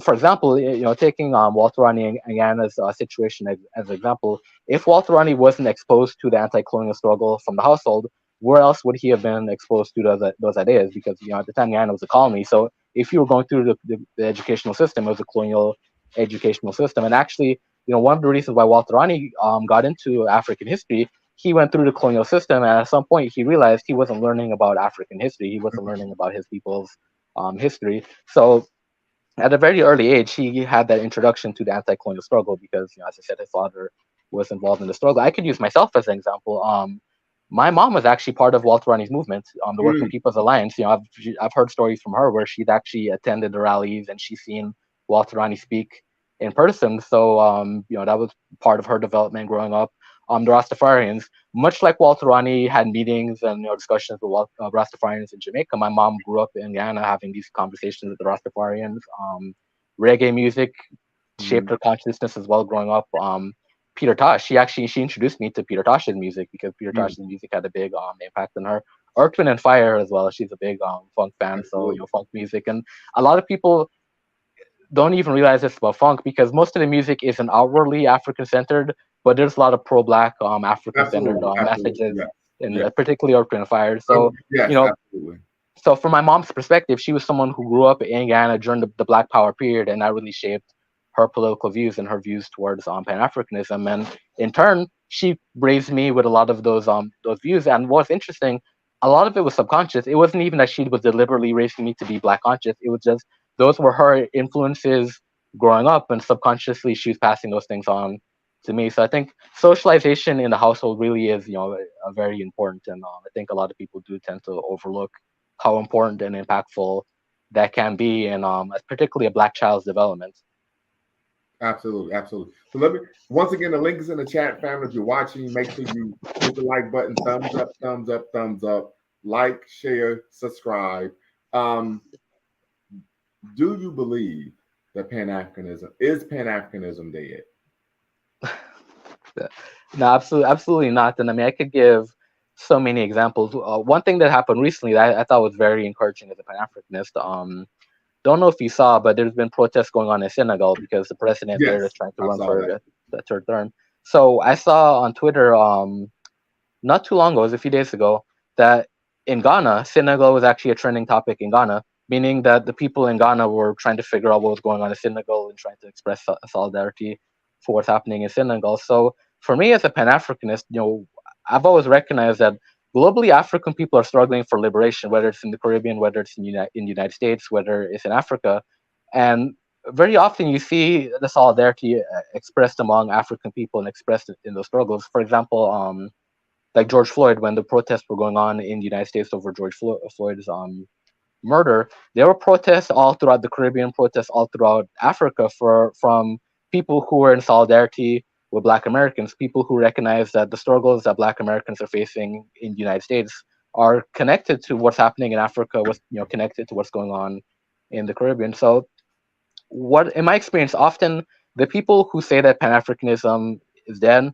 for example, taking Walter Rodney and Guyana's situation as an example, if Walter Rodney wasn't exposed to the anti-colonial struggle from the household, where else would he have been exposed to those ideas? Because at the time Guyana was a colony, so if you were going through the educational system, it was a colonial educational system, and actually one of the reasons why Walter Rodney got into African history, he went through the colonial system, and at some point he realized he wasn't learning about African history. He wasn't learning about his people's history. So at a very early age, he had that introduction to the anti-colonial struggle because, as I said, his father was involved in the struggle. I could use myself as an example. My mom was actually part of Walter Rodney's movement, the Working Mm, People's Alliance. I've heard stories from her where she'd actually attended the rallies and she's seen Walter Rodney speak in person. So, that was part of her development growing up. The Rastafarians, much like Walter Rodney had meetings and discussions with Rastafarians in Jamaica, my mom grew up in Ghana having these conversations with the Rastafarians. Reggae music shaped mm, her consciousness as well growing up. Peter Tosh, she introduced me to Peter Tosh's music because Peter mm, Tosh's music had a big impact on her. Earth, Wind and Fire as well. She's a big funk fan, so absolutely. funk music, and a lot of people don't even realize it's about funk because most of the music isn't outwardly African centered, but there's a lot of pro-black African centered Absolutely. Absolutely. messages, Yes. and Yes. particularly Earth, Wind and Fire. So you Yes. know, Absolutely. so from my mom's perspective, she was someone who grew up in Ghana during the Black Power period, and that really shaped her political views and her views towards Pan Africanism. And in turn, she raised me with a lot of those views. And what's interesting, a lot of it was subconscious. It wasn't even that she was deliberately raising me to be Black conscious. It was just those were her influences growing up, and subconsciously she was passing those things on to me. So I think socialization in the household really is, a very important, and I think a lot of people do tend to overlook how important and impactful that can be in particularly a Black child's development. Absolutely. Absolutely. So let me once again the link is in the chat, family. If you're watching, make sure you hit the like button, thumbs up, thumbs up, thumbs up, like, share, subscribe. Um, do you believe that Pan Africanism dead? No, absolutely not. And I mean, I could give so many examples. One thing that happened recently that I thought was very encouraging as a Pan Africanist. Don't know if you saw, but there's been protests going on in Senegal because the president there is Yes, trying to I run saw for that. the third term. So I saw on Twitter not too long ago, it was a few days ago, that in Ghana, Senegal was actually a trending topic in Ghana, meaning that the people in Ghana were trying to figure out what was going on in Senegal and trying to express solidarity for what's happening in Senegal. So for me as a Pan-Africanist, I've always recognized that globally African people are struggling for liberation, whether it's in the Caribbean, whether it's in the United States, whether it's in Africa. And very often you see the solidarity expressed among African people and expressed in those struggles. For example, like George Floyd, when the protests were going on in the United States over George Floyd's murder, there were protests all throughout the Caribbean, protests all throughout Africa from people who were in solidarity with Black Americans, people who recognize that the struggles that Black Americans are facing in the United States are connected to what's happening in Africa, what's connected to what's going on in the Caribbean. So, what in my experience, often the people who say that Pan-Africanism is dead,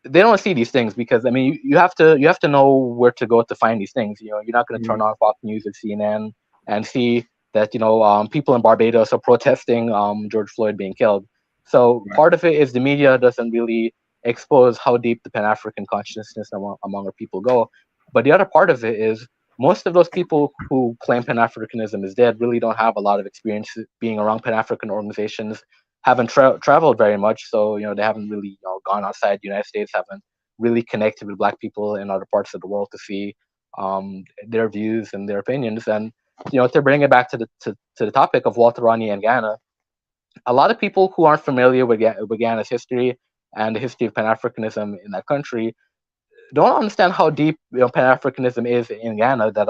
they don't see these things because I mean you have to know where to go to find these things. You're not going to turn on Fox News or CNN and see that people in Barbados are protesting George Floyd being killed. So part of it is the media doesn't really expose how deep the Pan-African consciousness among our people go. But the other part of it is most of those people who claim Pan-Africanism is dead really don't have a lot of experience being around Pan-African organizations, haven't traveled very much, so they haven't really gone outside the United States, haven't really connected with Black people in other parts of the world to see their views and their opinions. And to bring it back to the topic of Walter Rodney and Ghana, a lot of people who aren't familiar with Ghana's history and the history of Pan-Africanism in that country don't understand how deep Pan-Africanism is in Ghana. That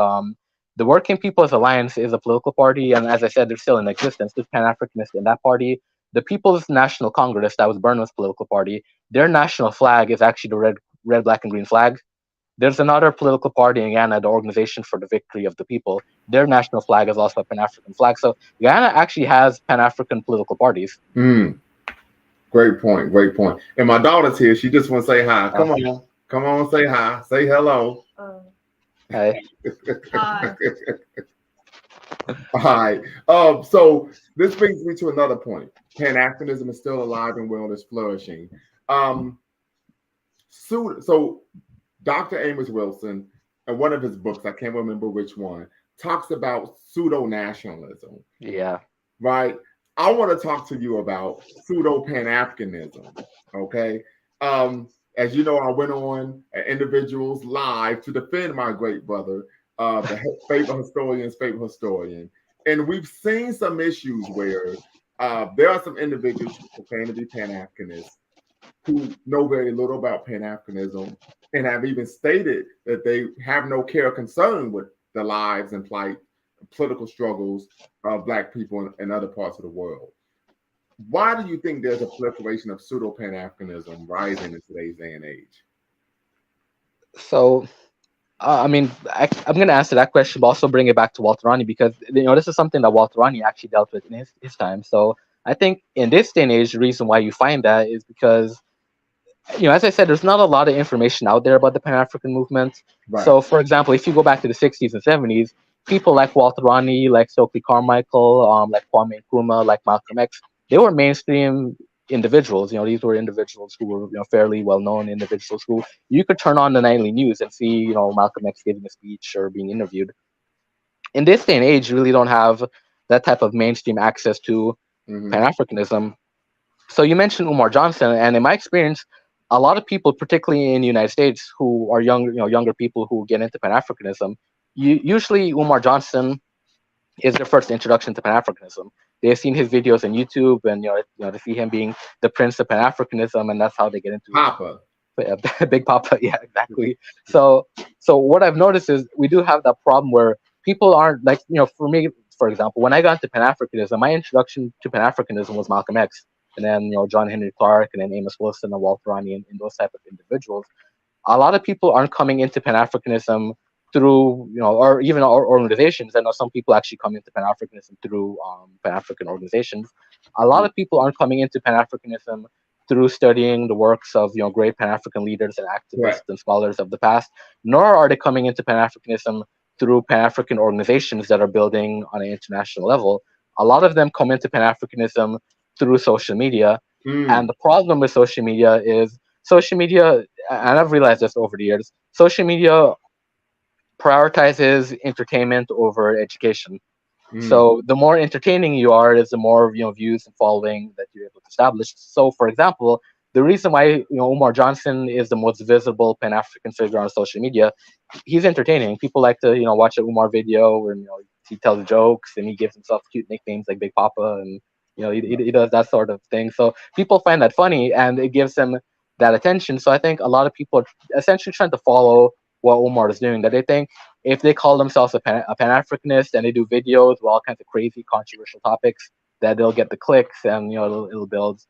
the Working People's Alliance is a political party, and as I said, they're still in existence. There's Pan-Africanists in that party. The People's National Congress, that was Burma's political party, their national flag is actually the red, black, and green flag. There's another political party in Ghana, the Organization for the Victory of the People. Their national flag is also a Pan-African flag. So Ghana actually has Pan-African political parties. Great point. Great point. And my daughter's here. She just wants to say hi. Come on, say hi. Say hello. Hi. Hi. All right. So this brings me to another point. Pan-Africanism is still alive and well, is flourishing. So Dr. Amos Wilson, in one of his books, I can't remember which one, talks about pseudo-nationalism. Yeah. Right? I want to talk to you about pseudo-Pan-Africanism. Okay? As you know, I went on Individuals Live to defend my great brother, the favorite historian. And we've seen some issues where there are some individuals who claim to be Pan-Africanists who know very little about Pan-Africanism and have even stated that they have no care or concern with the lives and plight, political struggles of Black people in other parts of the world. Why do you think there's a proliferation of pseudo-Pan-Africanism rising in today's day and age? So, I'm going to answer that question, but also bring it back to Walter Rodney because this is something that Walter Rodney actually dealt with in his time. So I think in this day and age, the reason why you find that is because, as I said, there's not a lot of information out there about the Pan-African movement. Right. So, for example, if you go back to the 60s and 70s, people like Walter Rodney, like Stokely Carmichael, like Kwame Nkrumah, like Malcolm X, they were mainstream individuals. These were individuals who were fairly well-known individuals who you could turn on the nightly news and see Malcolm X giving a speech or being interviewed. In this day and age, you really don't have that type of mainstream access to Pan-Africanism. So you mentioned Umar Johnson, and in my experience, a lot of people, particularly in the United States, who are younger people who get into Pan-Africanism, usually Umar Johnson is their first introduction to Pan-Africanism. They've seen his videos on YouTube, and to see him being the prince of Pan-Africanism, and that's how they get into Papa. Big Papa, yeah, exactly. So what I've noticed is we do have that problem where people aren't like, for me, for example, when I got into Pan-Africanism, my introduction to Pan-Africanism was Malcolm X, and then John Henry Clark, and then Amos Wilson and Walter Rodney, and those type of individuals. A lot of people aren't coming into Pan-Africanism through, or even our organizations. I know some people actually come into Pan-Africanism through Pan-African organizations. A lot of people aren't coming into Pan-Africanism through studying the works of great Pan-African leaders and activists and scholars of the past, nor are they coming into Pan-Africanism through Pan-African organizations that are building on an international level. A lot of them come into Pan-Africanism through social media. And the problem with social media is and I've realized this over the years, social media prioritizes entertainment over education. Mm. So the more entertaining you are, is the more views and following that you're able to establish. So, for example, the reason why Umar Johnson is the most visible Pan African figure on social media, he's entertaining. People like to watch a Umar video where he tells jokes and he gives himself cute nicknames like Big Papa, and he does that sort of thing. So people find that funny and it gives them that attention. So I think a lot of people are essentially trying to follow what Umar is doing. That they think if they call themselves a Pan Africanist and they do videos with all kinds of crazy controversial topics, that they'll get the clicks and it'll build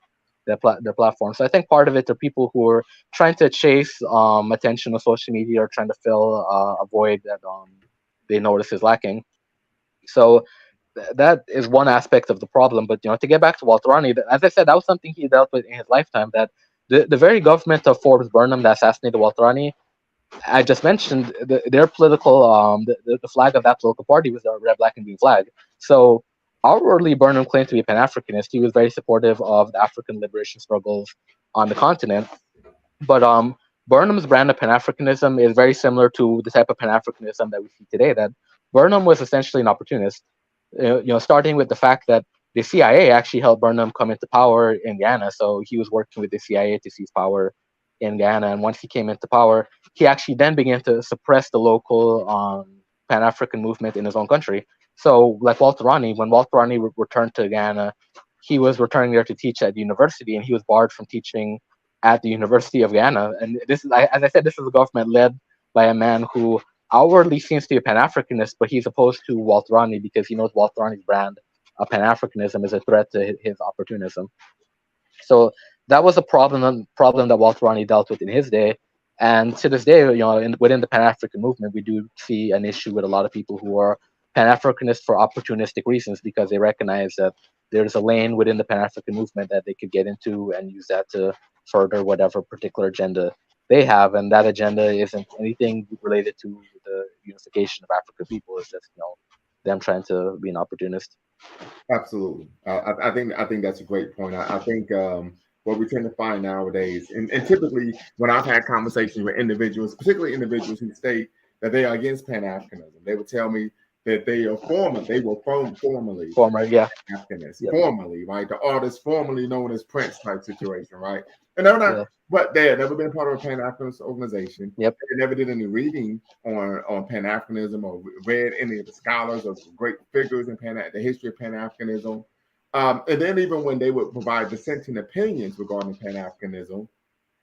their platform. So I think part of it are people who are trying to chase attention on social media or trying to fill a void that they notice is lacking. So that is one aspect of the problem. But to get back to Walter Rodney, as I said, that was something he dealt with in his lifetime. That the very government of Forbes Burnham that assassinated Walter Rodney, I just mentioned, their political the flag of that political party was the red, black, and green flag. So outwardly, Burnham claimed to be a Pan Africanist. He was very supportive of the African liberation struggles on the continent. But Burnham's brand of Pan Africanism is very similar to the type of Pan Africanism that we see today. That Burnham was essentially an opportunist. Starting with the fact that the CIA actually helped Burnham come into power in Ghana. So he was working with the CIA to seize power in Ghana. And once he came into power, he actually then began to suppress the local Pan-African movement in his own country. So like Walter Rodney, when Walter Rodney returned to Ghana, he was returning there to teach at the university, and he was barred from teaching at the University of Ghana. And this is, as I said, this is a government led by a man who outwardly seems to be a Pan-Africanist, but he's opposed to Walter Rodney because he knows Walter Rodney's brand of Pan-Africanism is a threat to his opportunism. So that was a problem that Walter Rodney dealt with in his day. And to this day, within the Pan-African movement, we do see an issue with a lot of people who are Pan-Africanists for opportunistic reasons because they recognize that there's a lane within the Pan-African movement that they could get into and use that to further whatever particular agenda they have, and that agenda isn't anything related to the unification of African people. It's just them trying to be an opportunist. Absolutely. I think that's a great point. I think what we tend to find nowadays, and typically when I've had conversations with individuals, particularly individuals who state that they are against Pan-Africanism, they would tell me that they were formerly Africanists, Yep. Formerly, right? The artist formerly known as Prince type situation, right? And they're not, but they had never been part of a Pan-Africanist organization. Yep. They never did any reading on Pan-Africanism or read any of the scholars or great figures in the history of Pan-Africanism. And then even when they would provide dissenting opinions regarding Pan-Africanism,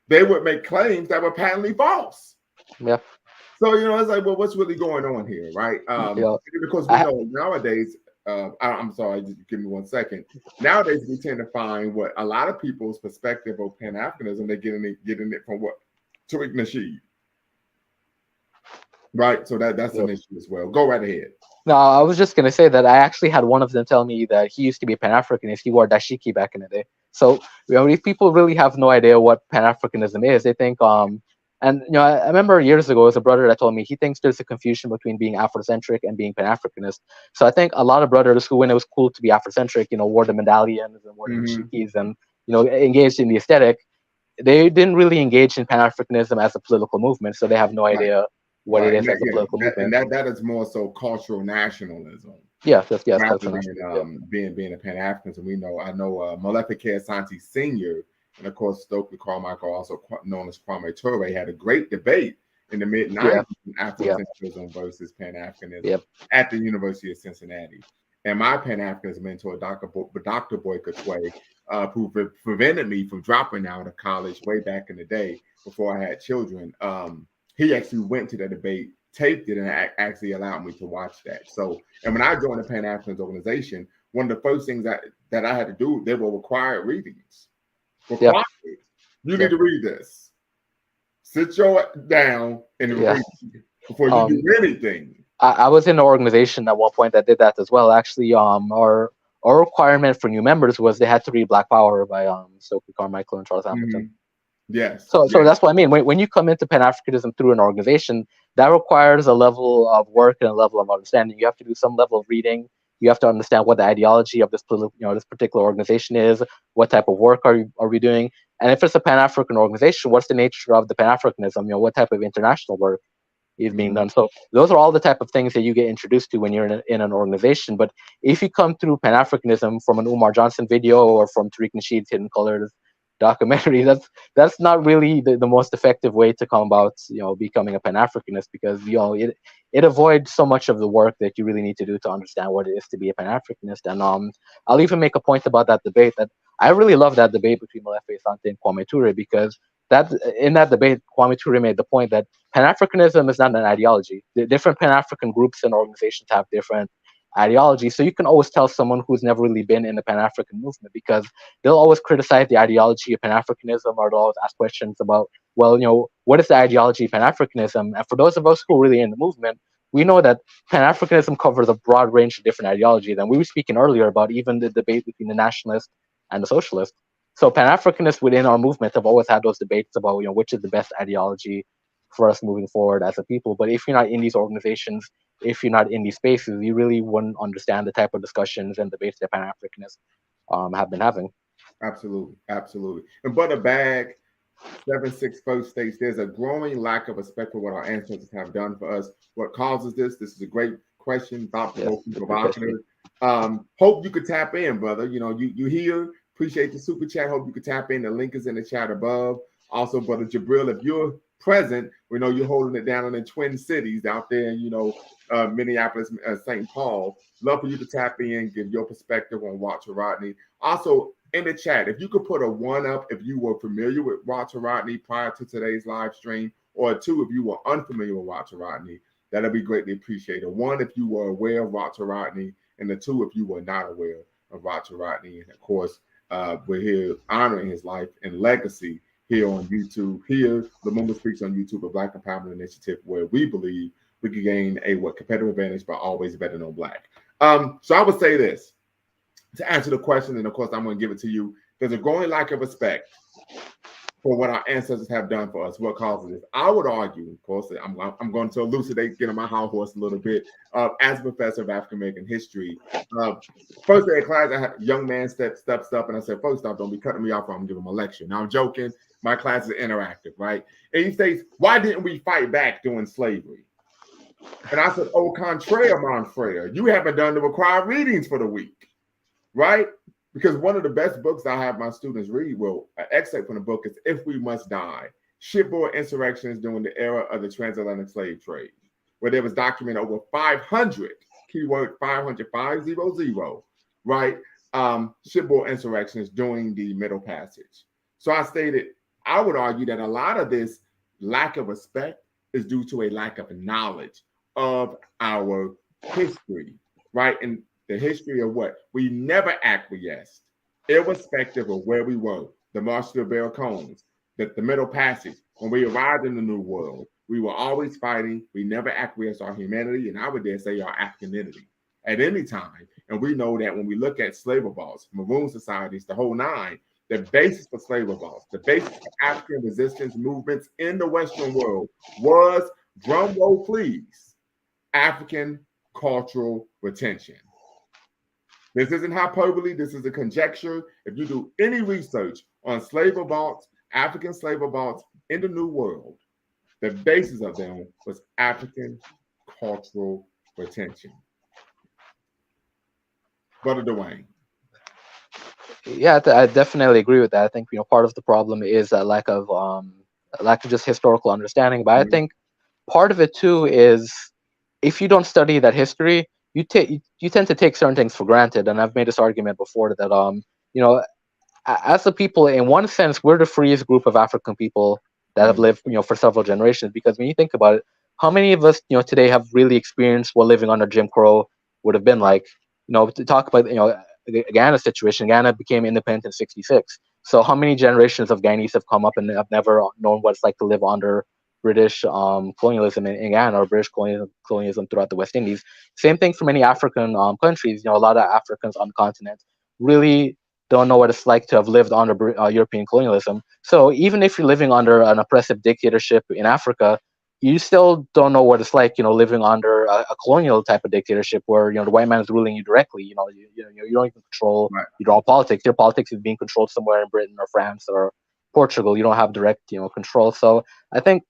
they would make claims that were patently false. Yeah. So, it's like, well, what's really going on here, right? Because we know nowadays, I'm sorry, just give me 1 second. Nowadays, we tend to find what a lot of people's perspective of Pan-Africanism, they're getting it from what? Tariq Nasheed. Right? So that's an issue as well. Go right ahead. No, I was just going to say that I actually had one of them tell me that he used to be a Pan-Africanist. He wore dashiki back in the day. So, these people really have no idea what Pan-Africanism is. They think, and I remember years ago, as a brother that told me he thinks there's a confusion between being Afrocentric and being Pan-Africanist. So I think a lot of brothers who, when it was cool to be Afrocentric, wore the medallions and wore the dashikis and engaged in the aesthetic, they didn't really engage in Pan-Africanism as a political movement. So they have no idea what it is as a political movement. And that is more so cultural nationalism. Yes, rather than being a Pan-African. I know Malefic Asante Sr. and of course Stokely Carmichael, also known as Kwame Ture, had a great debate in the mid-90s Afrocentrism versus Pan-Africanism at the University of Cincinnati. And my Pan-Africanist mentor, Dr. Boyka Tway, who prevented me from dropping out of college way back in the day before I had children, he actually went to the debate, taped it, and actually allowed me to watch that. So, and when I joined the Pan-Africanist organization, one of the first things that I had to do, they were required readings. You need to read this. Sit your down and read before you do anything. I was in an organization at one point that did that as well. Actually, our requirement for new members was they had to read Black Power by Stokely Carmichael and Charles Hamilton. Yes. So that's what I mean. When you come into Pan-Africanism through an organization, that requires a level of work and a level of understanding. You have to do some level of reading. You have to understand what the ideology of this this particular organization is. What type of work are we doing? And if it's a Pan-African organization, what's the nature of the Pan-Africanism? What type of international work is being done. So those are all the type of things that you get introduced to when you're in an organization. But if you come through Pan-Africanism from an Umar Johnson video or from Tariq Nasheed's Hidden Colors documentary, that's not really the most effective way to come about, becoming a Pan-Africanist, because it avoids so much of the work that you really need to do to understand what it is to be a Pan-Africanist. And I'll even make a point about that debate, that I really love that debate between Molefe Asante and Kwame Ture, because in that debate, Kwame Ture made the point that Pan-Africanism is not an ideology. The different Pan-African groups and organizations have different ideologies. So you can always tell someone who's never really been in the Pan-African movement, because they'll always criticize the ideology of Pan-Africanism, or they'll always ask questions about, well, what is the ideology of Pan-Africanism? And for those of us who are really in the movement, we know that Pan-Africanism covers a broad range of different ideologies. And we were speaking earlier about even the debate between the nationalists and the socialists. So Pan-Africanists within our movement have always had those debates about, which is the best ideology for us moving forward as a people. But if you're not in these organizations, if you're not in these spaces, you really wouldn't understand the type of discussions and debates that Pan-Africanists have been having. Absolutely, absolutely. And Brother Bag 764 states, there's a growing lack of respect for what our ancestors have done for us. What causes this? This is a great question, thought-provoking, provocative. Hope you could tap in, brother. You here. Appreciate the super chat. Hope you could tap in. The link is in the chat above. Also, Brother Jabril, if you're present, we know you're holding it down in the Twin Cities out there in, Minneapolis, St. Paul. Love for you to tap in, give your perspective on Walter Rodney. Also, in the chat, if you could put a 1 up if you were familiar with Walter Rodney prior to today's live stream, or a 2 if you were unfamiliar with Walter Rodney, that'll be greatly appreciated. 1 if you were aware of Walter Rodney, and the 2 if you were not aware of Walter Rodney. And of course, we're here honoring his life and legacy here on YouTube. Here, Lumumba Speaks on YouTube, a Black Empowerment Initiative where we believe we can gain a competitive advantage by always betting on Black. So I would say this to answer the question, and of course I'm going to give it to you. There's a growing lack of respect for what our ancestors have done for us. What causes this? I would argue, of course, I'm going to elucidate, get on my high horse a little bit. As a professor of African American history, first day of class, I had a young man steps up, and I said, "First off, don't be cutting me off, or I'm giving him a lecture." Now I'm joking. My class is interactive, right? And he states, "Why didn't we fight back during slavery?" And I said, "Au contraire, mon frere, you haven't done the required readings for the week, right?" Because one of the best books I have my students read, well, an excerpt from the book is If We Must Die, Shipboard Insurrections During the Era of the Transatlantic Slave Trade, where there was documented over 500, keyword 500, 500, right, shipboard insurrections during the Middle Passage. So I stated, I would argue that a lot of this lack of respect is due to a lack of knowledge of our history, right? And the history of what? We never acquiesced, irrespective of where we were. The March to the Barracones, the Middle Passage. When we arrived in the New World, we were always fighting. We never acquiesced our humanity, and I would dare say our Africanity at any time. And we know that when we look at slave revolts, maroon societies, the whole nine, the basis for slave revolts, the basis for African resistance movements in the Western world was, drum roll please, African cultural retention. This isn't hyperbole. This is a conjecture. If you do any research on slave revolts, African slave revolts in the New World, the basis of them was African cultural retention. Brother Dwayne. Yeah, I definitely agree with that. I think part of the problem is a lack of just historical understanding. But I think part of it too is if you don't study that history, you tend to take certain things for granted. And I've made this argument before that as a people, in one sense, we're the freest group of African people that have lived for several generations. Because when you think about it, how many of us today have really experienced what living under Jim Crow would have been like? To talk about the Ghana situation. Ghana became independent in '66. So how many generations of Ghanese have come up and have never known what it's like to live under British colonialism in Ghana, or British colonialism throughout the West Indies? Same thing for many African countries. A lot of Africans on the continent really don't know what it's like to have lived under European colonialism. So even if you're living under an oppressive dictatorship in Africa, you still don't know what it's like, living under a colonial type of dictatorship where, the white man is ruling you directly. You don't even control your own politics. Your politics is being controlled somewhere in Britain or France or Portugal. You don't have direct, control. So I think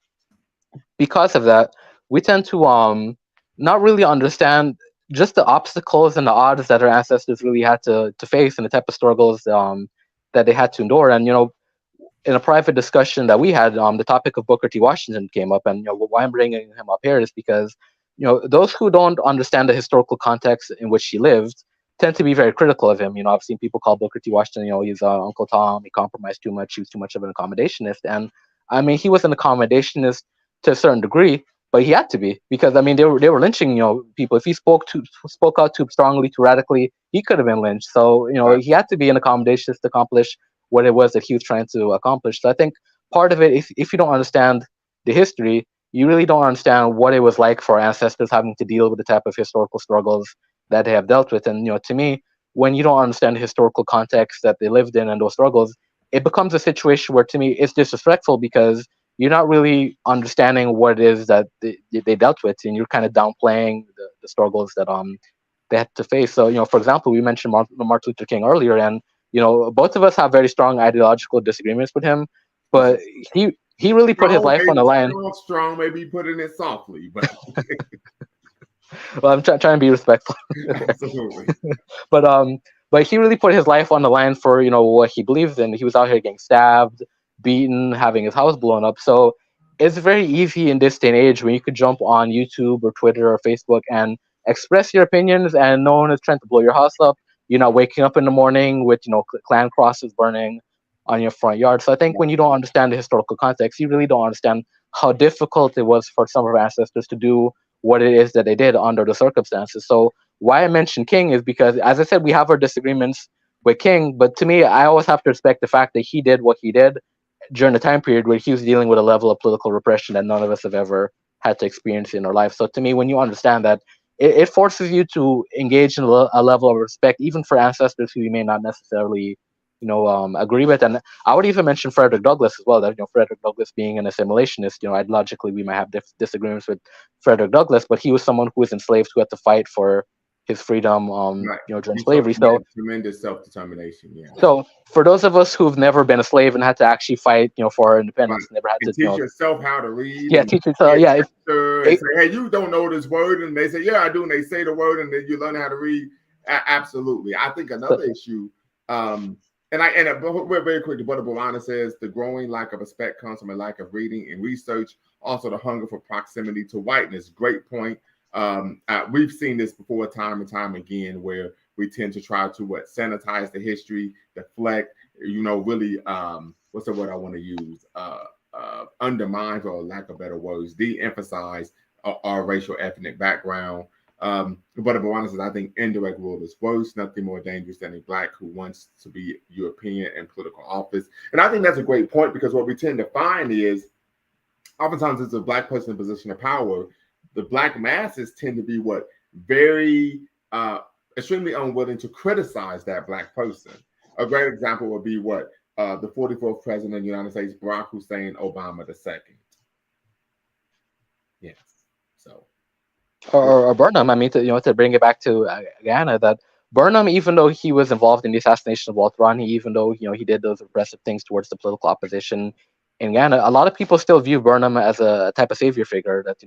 because of that, we tend to not really understand just the obstacles and the odds that our ancestors really had to face and the type of struggles that they had to endure. And in a private discussion that we had, the topic of Booker T. Washington came up, and why I'm bringing him up here is because those who don't understand the historical context in which he lived tend to be very critical of him. I've seen people call Booker T. Washington, he's Uncle Tom. He compromised too much. He was too much of an accommodationist, and I mean, he was an accommodationist to a certain degree, but he had to be, because I mean, they were lynching people. If he spoke out too strongly, too radically, he could have been lynched. So he had to be an accommodationist to accomplish what it was that he was trying to accomplish. So I think part of it, if you don't understand the history, you really don't understand what it was like for our ancestors having to deal with the type of historical struggles that they have dealt with. And to me, when you don't understand the historical context that they lived in and those struggles, it becomes a situation where, to me, it's disrespectful, because you're not really understanding what it is that they dealt with, and you're kind of downplaying the struggles that they had to face. So for example, we mentioned Martin Luther King earlier, and both of us have very strong ideological disagreements with him, but he really put his life on the line. Strong, maybe putting it softly, but well, I'm trying to be respectful. Absolutely. But he really put his life on the line for what he believed in. He was out here getting stabbed, beaten, having his house blown up. So it's very easy in this day and age when you could jump on YouTube or Twitter or Facebook and express your opinions, and no one is trying to blow your house up. You're not waking up in the morning with Klan crosses burning on your front yard. So I think when you don't understand the historical context, you really don't understand how difficult it was for some of our ancestors to do what it is that they did under the circumstances. So why I mentioned King is because, as I said, we have our disagreements with King, but to me, I always have to respect the fact that he did what he did during the time period where he was dealing with a level of political repression that none of us have ever had to experience in our life. So to me, when you understand that, it forces you to engage in a level of respect, even for ancestors who you may not necessarily agree with. And I would even mention Frederick Douglass as well, that Frederick Douglass being an assimilationist, ideologically we might have disagreements with Frederick Douglass, but he was someone who was enslaved, who had to fight for his freedom during slavery. So tremendous self-determination. Yeah. So for those of us who've never been a slave and had to actually fight for our independence, never had to teach yourself how to read. Yeah, teach yourself. Yeah. Say, hey, you don't know this word, and they say, yeah, I do, and they say the word, and then you learn how to read. Absolutely. I think another issue, and very quickly, Brother Bhavana says the growing lack of respect comes from a lack of reading and research. Also, the hunger for proximity to whiteness. Great point. We've seen this before, time and time again, where we tend to try to sanitize the history, deflect, really, what's the word I want to use? Undermine, for lack of better words, de-emphasize our racial ethnic background. But Bhavana says, I think indirect rule is worse, nothing more dangerous than a Black who wants to be European in political office. And I think that's a great point, because what we tend to find is oftentimes it's a Black person in a position of power. The Black masses tend to be very extremely unwilling to criticize that Black person. A great example would be the 44th president of the United States, Barack Hussein Obama II. Yes. So. Or Burnham. I mean, to bring it back to Guyana, that Burnham, even though he was involved in the assassination of Walter Rodney, even though he did those repressive things towards the political opposition in Guyana, a lot of people still view Burnham as a type of savior figure. That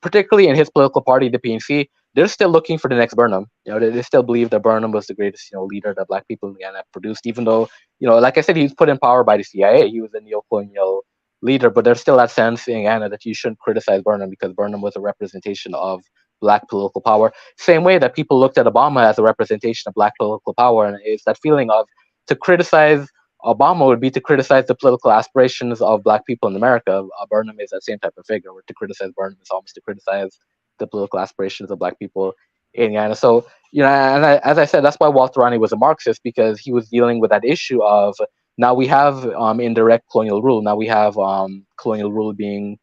particularly in his political party, the PNC, they're still looking for the next Burnham. They still believe that Burnham was the greatest leader that Black people in Guyana have produced. Even though like I said, he was put in power by the CIA. He was a neo-colonial leader, but there's still that sense in Guyana that you shouldn't criticize Burnham because Burnham was a representation of Black political power. Same way that people looked at Obama as a representation of Black political power, and it's that feeling of to criticize Obama would be to criticize the political aspirations of Black people in America. Burnham is that same type of figure, where to criticize Burnham is almost to criticize the political aspirations of Black people in Guyana. So, as I said, that's why Walter Rodney was a Marxist, because he was dealing with that issue of now we have indirect colonial rule. Now we have colonial rule being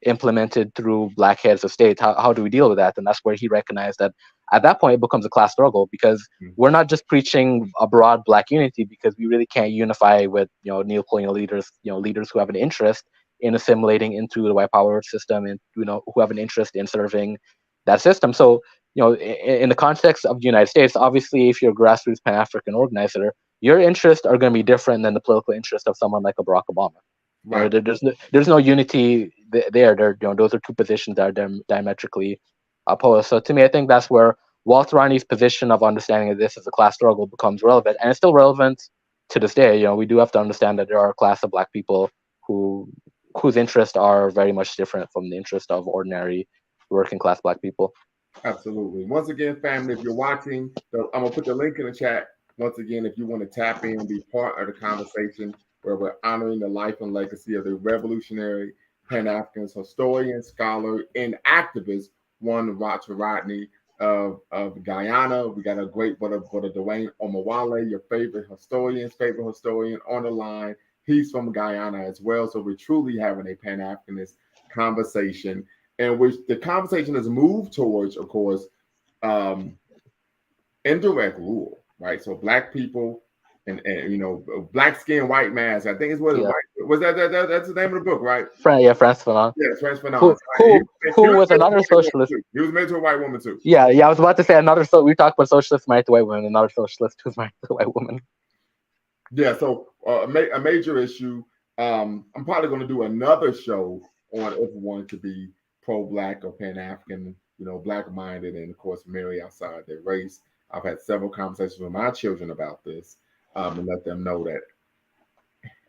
implemented through Black heads of state. How do we deal with that? And that's where he recognized that at that point it becomes a class struggle, because we're not just preaching a broad Black unity, because we really can't unify with neo-colonial leaders, leaders who have an interest in assimilating into the white power system, and who have an interest in serving that system. So in the context of the United States, obviously, if you're a grassroots Pan-African organizer, your interests are going to be different than the political interest of someone like a Barack Obama. Right. There's no unity they're those are two positions that are diametrically opposed. So to me, I think that's where Walter Rodney's position of understanding of this as a class struggle becomes relevant, and it's still relevant to this day. We do have to understand that there are a class of Black people whose interests are very much different from the interest of ordinary working class Black people. Absolutely. Once again, family, if you're watching, I'm gonna put the link in the chat. Once again, if you want to tap in and be part of the conversation where we're honoring the life and legacy of the revolutionary Pan-Africanist historian, scholar, and activist, one Walter Rodney of Guyana. We got a great brother Dwayne Omawale, your favorite historian on the line. He's from Guyana as well. So we're truly having a Pan-Africanist conversation, in which the conversation has moved towards, of course, indirect rule, right? So Black people and black skin, white mass. I think it's what Yeah. was that that's the name of the book, right? Frantz Fanon. Yeah, Frantz Fanon. Who was another socialist? He was married to a white woman too. Yeah. I was about to say another. So we talked about socialists married to white women, another socialist who's married to a white woman. Yeah. So a major issue. I'm probably going to do another show on if one could be pro-Black or Pan-African, Black-minded, and of course marry outside their race. I've had several conversations with my children about this, and let them know that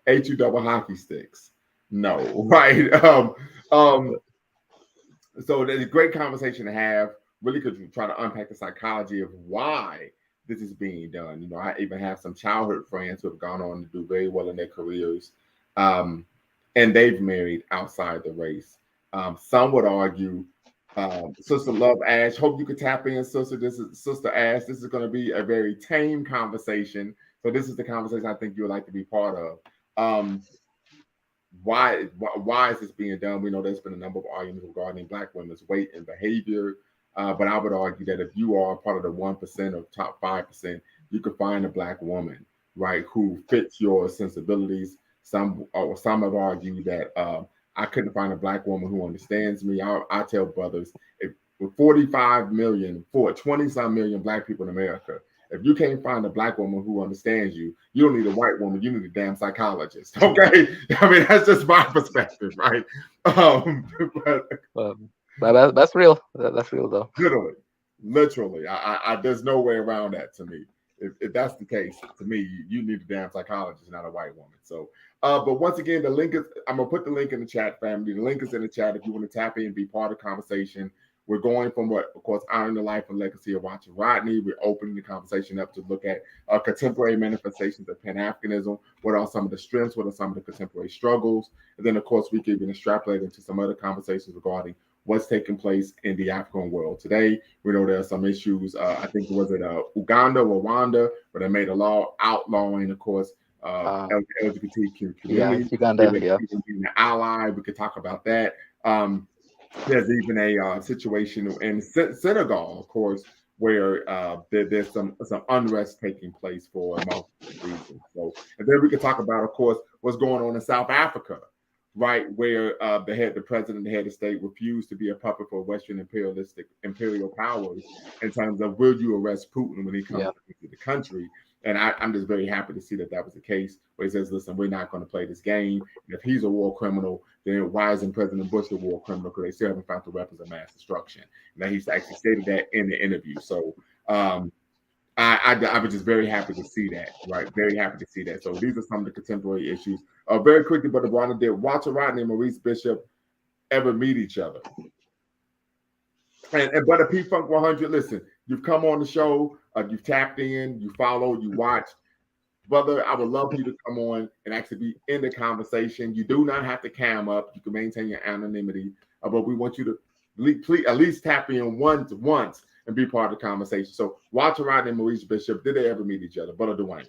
HU double hockey sticks. No, right? So there's a great conversation to have. Really could try to unpack the psychology of why this is being done. I even have some childhood friends who have gone on to do very well in their careers, and they've married outside the race. Some would argue, Sister Love Ash, hope you could tap in, Sister. This is Sister Ash. This is going to be a very tame conversation. So this is the conversation I think you would like to be part of. Why is this being done? We know there's been a number of arguments regarding Black women's weight and behavior. But I would argue that if you are part of the 1% or top 5%, you could find a Black woman, right, who fits your sensibilities. Some have argued that I couldn't find a Black woman who understands me. I tell brothers, if with 45 million, 20-some million Black people in America, if you can't find a Black woman who understands you, you don't need a white woman. You need a damn psychologist. Okay, I mean that's just my perspective, right? But that's real. That's real though. Literally, I there's no way around that to me. If that's the case, to me, you need a damn psychologist, not a white woman. So, but once again, the link is, I'm going to put the link in the chat, family. The link is in the chat if you want to tap in and be part of the conversation. We're going from what, of course, honoring the life and legacy of Walter Rodney. We're opening the conversation up to look at contemporary manifestations of Pan-Africanism. What are some of the strengths? What are some of the contemporary struggles? And then, of course, we can even extrapolate into some other conversations regarding what's taking place in the African world today. We know there are some issues. I think was it Uganda or Rwanda, where they made a law outlawing, of course, LGBTQ community. Yeah, Uganda. Yeah, being an ally. We could talk about that. There's even a situation in Senegal, of course, where there's some unrest taking place for multiple reasons. So, and then we could talk about, of course, what's going on in South Africa, right, where the president, the head of state, refused to be a puppet for Western imperial powers in terms of will you arrest Putin when he comes into the country. And I'm just very happy to see that was the case, where he says, listen, we're not going to play this game. And if he's a war criminal, then why isn't President Bush a war criminal? Because they still haven't found the weapons of mass destruction. And he's actually stated that in the interview. So I was just very happy to see that, right? Very happy to see that. So these are some of the contemporary issues. Very quickly, Brother Bronner, did Walter Rodney and Maurice Bishop ever meet each other? And Brother P Funk 100, listen, you've come on the show, you've tapped in, you followed, you watched. Brother, I would love for you to come on and actually be in the conversation. You do not have to cam up. You can maintain your anonymity, but we want you to at least tap in once and be part of the conversation. So Walter Rodney and Maurice Bishop, did they ever meet each other? Brother Dwayne.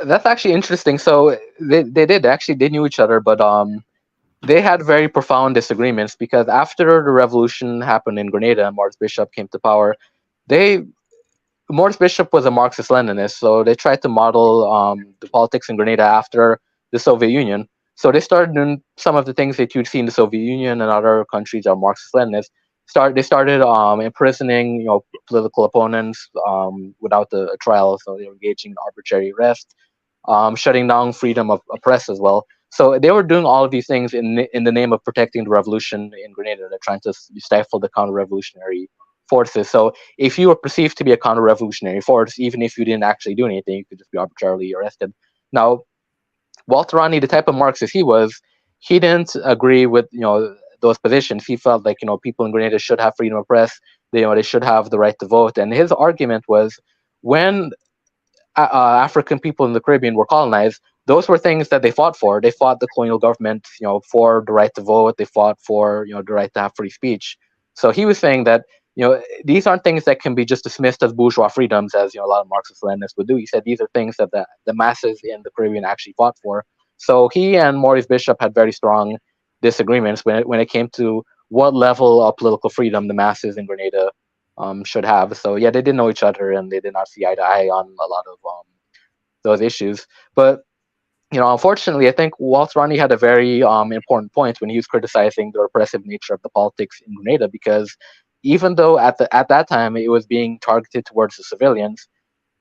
That's actually interesting. So they knew each other, but they had very profound disagreements because after the revolution happened in Grenada and Maurice Bishop came to power, Maurice Bishop was a Marxist-Leninist, so they tried to model the politics in Grenada after the Soviet Union. So they started doing some of the things that you'd see in the Soviet Union and other countries that are Marxist-Leninists. They started imprisoning political opponents without a trial, so they were engaging in arbitrary arrest, shutting down freedom of press as well. So they were doing all of these things in the name of protecting the revolution in Grenada. They're trying to stifle the counter-revolutionary forces. So if you were perceived to be a counter-revolutionary force, even if you didn't actually do anything, you could just be arbitrarily arrested. Now, Walter Rodney, the type of Marxist he was, he didn't agree with those positions. He felt like people in Grenada should have freedom of press. They should have the right to vote. And his argument was when African people in the Caribbean were colonized, those were things that they fought for. They fought the colonial government, for the right to vote. They fought for, the right to have free speech. So he was saying that, these aren't things that can be just dismissed as bourgeois freedoms, as a lot of Marxist-Leninists would do. He said these are things that the masses in the Caribbean actually fought for. So he and Maurice Bishop had very strong disagreements when it came to what level of political freedom the masses in Grenada should have. So yeah, they didn't know each other and they did not see eye to eye on a lot of those issues. But unfortunately, I think Walter Rodney had a very important point when he was criticizing the repressive nature of the politics in Grenada, because even though at that time it was being targeted towards the civilians,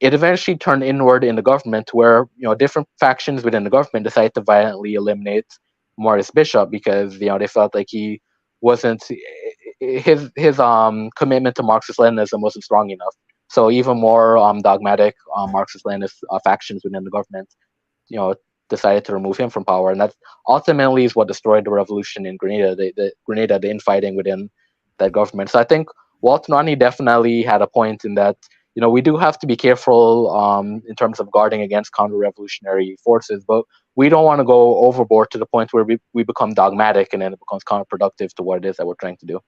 it eventually turned inward in the government, where different factions within the government decided to violently eliminate Maurice Bishop because they felt like he wasn't his commitment to Marxist-Leninism wasn't strong enough. So even more dogmatic Marxist-Leninist factions within the government, decided to remove him from power, and that ultimately is what destroyed the revolution in Grenada. The infighting within that government. So I think Walter Rodney definitely had a point in that. We do have to be careful in terms of guarding against counter-revolutionary forces, but we don't want to go overboard to the point where we become dogmatic and then it becomes counterproductive to what it is that we're trying to do.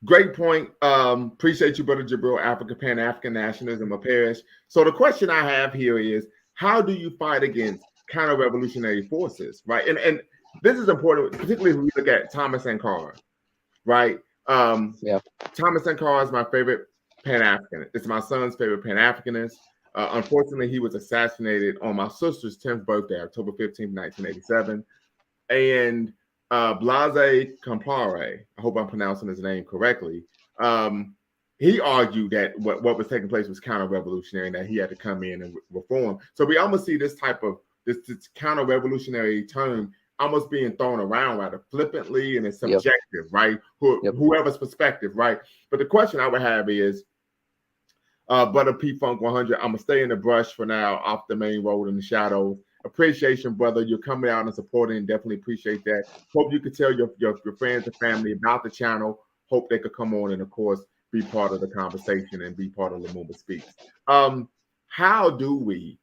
Great point. Appreciate you, Brother Jabril. Africa, Pan-African nationalism of Paris. So the question I have here is, how do you fight against counter-revolutionary forces, right? And this is important, particularly when we look at Thomas Sankara, right? Thomas Sankara is my favorite Pan-African. It's my son's favorite Pan-Africanist. Unfortunately, he was assassinated on my sister's 10th birthday, October 15th, 1987. And Blaise Compaoré, I hope I'm pronouncing his name correctly, he argued that what was taking place was counter-revolutionary and that he had to come in and reform. So we almost see this type of this counter-revolutionary term almost being thrown around rather flippantly, and it's subjective, right? Whoever's perspective, right? But the question I would have is, Brother P Funk 100, I'm gonna stay in the brush for now, off the main road in the shadows. Appreciation, brother. You're coming out and supporting. Definitely appreciate that. Hope you could tell your friends and family about the channel. Hope they could come on and, of course, be part of the conversation and be part of Lumumba Speaks. How do we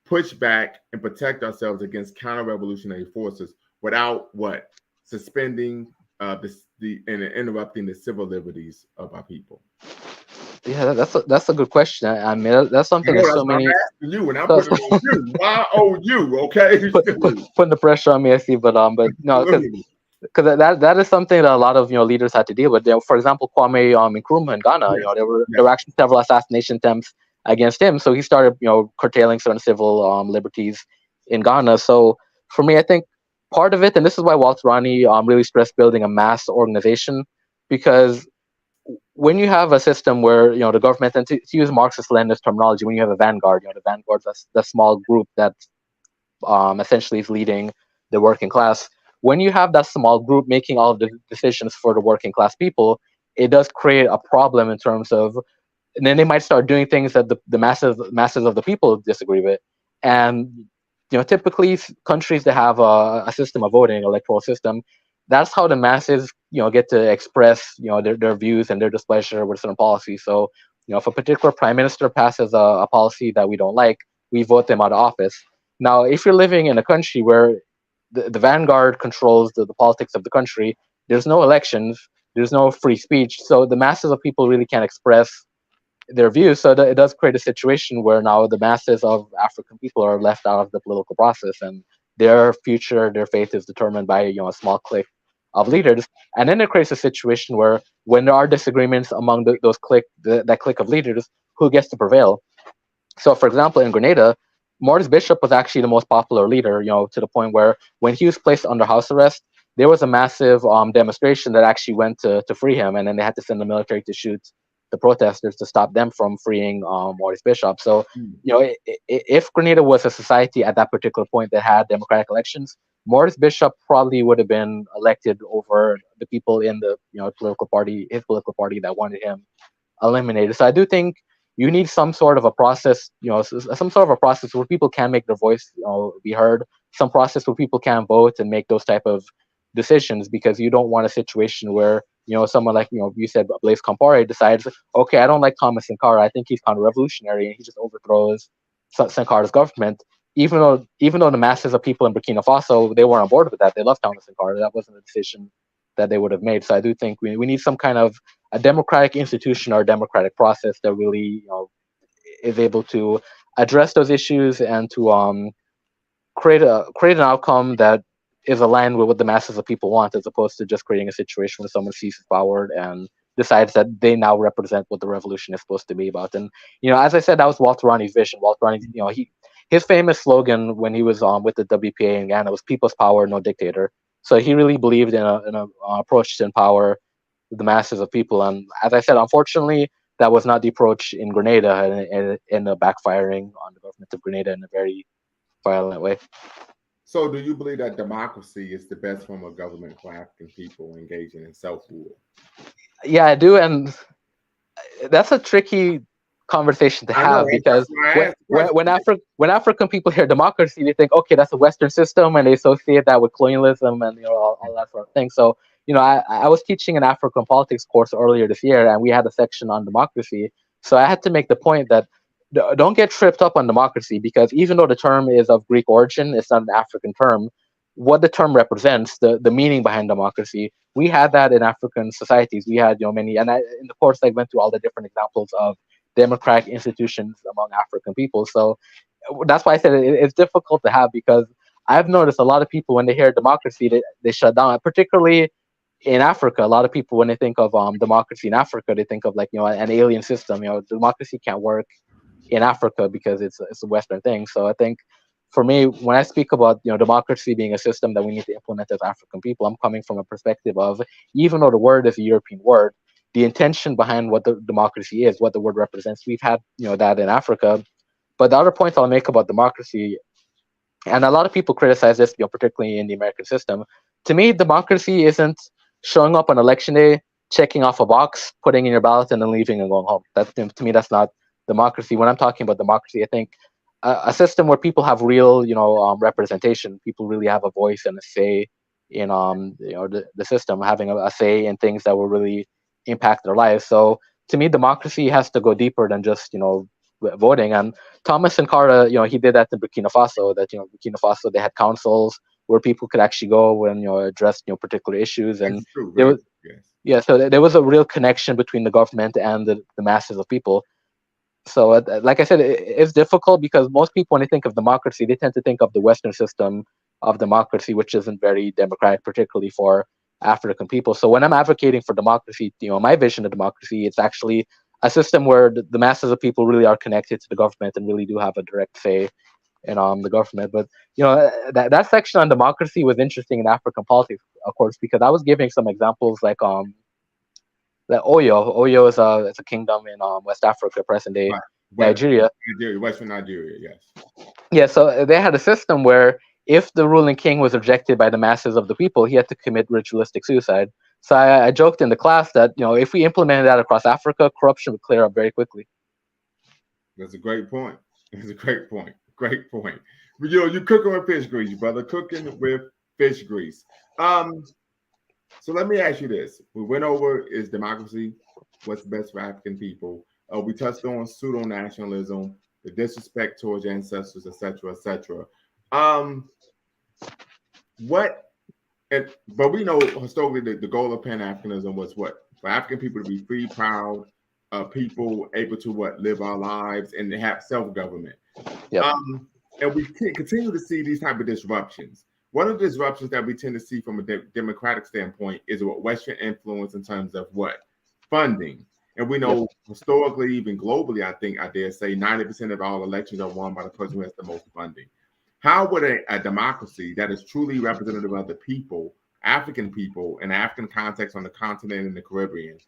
push back and protect ourselves against counter-revolutionary forces without suspending and interrupting the civil liberties of our people? Yeah, that's a good question. I mean, that's something that so many. You and I'm putting it on you. Y-O-U, okay? Putting the pressure on me, I see, but no, because that is something that a lot of leaders had to deal with. For example, Kwame Nkrumah in Ghana, there were actually several assassination attempts against him, so he started curtailing certain civil liberties in Ghana. So for me, I think part of it, and this is why Walter Rodney really stressed building a mass organization, because when you have a system where the government, and to use Marxist-Leninist terminology, when you have a vanguard, the vanguard's the small group that essentially is leading the working class. When you have that small group making all of the decisions for the working class people, it does create a problem in terms of, and then they might start doing things that the masses of the people disagree with. And typically countries that have a system of voting, electoral system, that's how the masses get to express their views and their displeasure with certain policies. So if a particular prime minister passes a policy that we don't like, we vote them out of office. Now, if you're living in a country where the vanguard controls the politics of the country, there's no elections, there's no free speech, so the masses of people really can't express their views. So it does create a situation where now the masses of African people are left out of the political process, and their future, their fate is determined by a small clique of leaders. And then it creates a situation where when there are disagreements among that clique of leaders, who gets to prevail? So, for example, in Grenada, Maurice Bishop was actually the most popular leader, to the point where when he was placed under house arrest, there was a massive demonstration that actually went to free him, and then they had to send the military to shoot the protesters to stop them from freeing Maurice Bishop. So, Mm. if Grenada was a society at that particular point that had democratic elections, Maurice Bishop probably would have been elected over the people in the his political party that wanted him eliminated. So I do think you need some sort of a process, some sort of a process where people can make their voice, be heard. Some process where people can vote and make those type of decisions, because you don't want a situation where someone like you said Blaise Compaoré decides, okay, I don't like Thomas Sankara, I think he's counter-revolutionary, and he just overthrows Sankara's government. Even though the masses of people in Burkina Faso, they weren't on board with that, they loved Thomas Sankara. That wasn't a decision that they would have made. So I do think we need some kind of a democratic institution or a democratic process that really is able to address those issues and to create an outcome that is aligned with what the masses of people want, as opposed to just creating a situation where someone seizes power and decides that they now represent what the revolution is supposed to be about. And as I said, that was Walter Rodney's vision. Walter Rodney, his famous slogan when he was with the WPA in Ghana was "People's power, no dictator." So he really believed in an approach to empower the masses of people. And as I said, unfortunately, that was not the approach in Grenada, and ended up backfiring on the government of Grenada in a very violent way. So, do you believe that democracy is the best form of government for African people engaging in self-rule? Yeah, I do, and that's a tricky conversation to I know, have, because when African people hear democracy, they think, okay, that's a Western system, and they associate that with colonialism and all that sort of thing. So I was teaching an African politics course earlier this year, and we had a section on democracy. So I had to make the point that don't get tripped up on democracy, because even though the term is of Greek origin, it's not an African term. What the term represents, the meaning behind democracy, we had that in African societies. We had many, and in the course I went through all the different examples of democratic institutions among African people. So that's why I said it's difficult to have, because I've noticed a lot of people, when they hear democracy, they shut down. Particularly in Africa, a lot of people, when they think of democracy in Africa, they think of like an alien system. Democracy can't work in Africa because it's a Western thing. So I think for me, when I speak about democracy being a system that we need to implement as African people, I'm coming from a perspective of, even though the word is a European word, the intention behind what the democracy is, what the word represents, we've had that in Africa. But the other point I'll make about democracy, and a lot of people criticize this, particularly in the American system. To me, democracy isn't showing up on election day, checking off a box, putting in your ballot, and then leaving and going home. To me, that's not democracy. When I'm talking about democracy, I think a system where people have real, representation. People really have a voice and a say in, the system, having a say in things that will really impact their lives. So to me, democracy has to go deeper than just, voting. And Thomas Sankara, he did that in Burkina Faso. That Burkina Faso, they had councils where people could actually go and address particular issues, and there was, so there was a real connection between the government and the masses of people. So, like I said, it's difficult, because most people, when they think of democracy, they tend to think of the Western system of democracy, which isn't very democratic, particularly for African people. So when I'm advocating for democracy, my vision of democracy, it's actually a system where the masses of people really are connected to the government and really do have a direct say in the government. But that section on democracy was interesting in African politics, of course, because I was giving some examples like that Oyo is it's a kingdom in West Africa, present day Nigeria. Western Nigeria, yes. Yeah, so they had a system where if the ruling king was rejected by the masses of the people, he had to commit ritualistic suicide. So I joked in the class that if we implemented that across Africa, corruption would clear up very quickly. That's a great point. That's a great point. Great point. But, you're cooking with fish grease, brother. Cooking with fish grease. So let me ask you this. We went over, is democracy what's best for African people? We touched on pseudo-nationalism, the disrespect towards ancestors, etc., etc. But we know historically the goal of Pan-Africanism was what? For African people to be free, proud, people able to live our lives and have self-government. Yep. And we continue to see these type of disruptions. One of the disruptions that we tend to see from a democratic standpoint is what Western influence in terms of what? Funding. And we know historically, even globally, I dare say 90% of all elections are won by the person who has the most funding. How would a democracy that is truly representative of the people, African people, in African context on the continent and the Caribbean,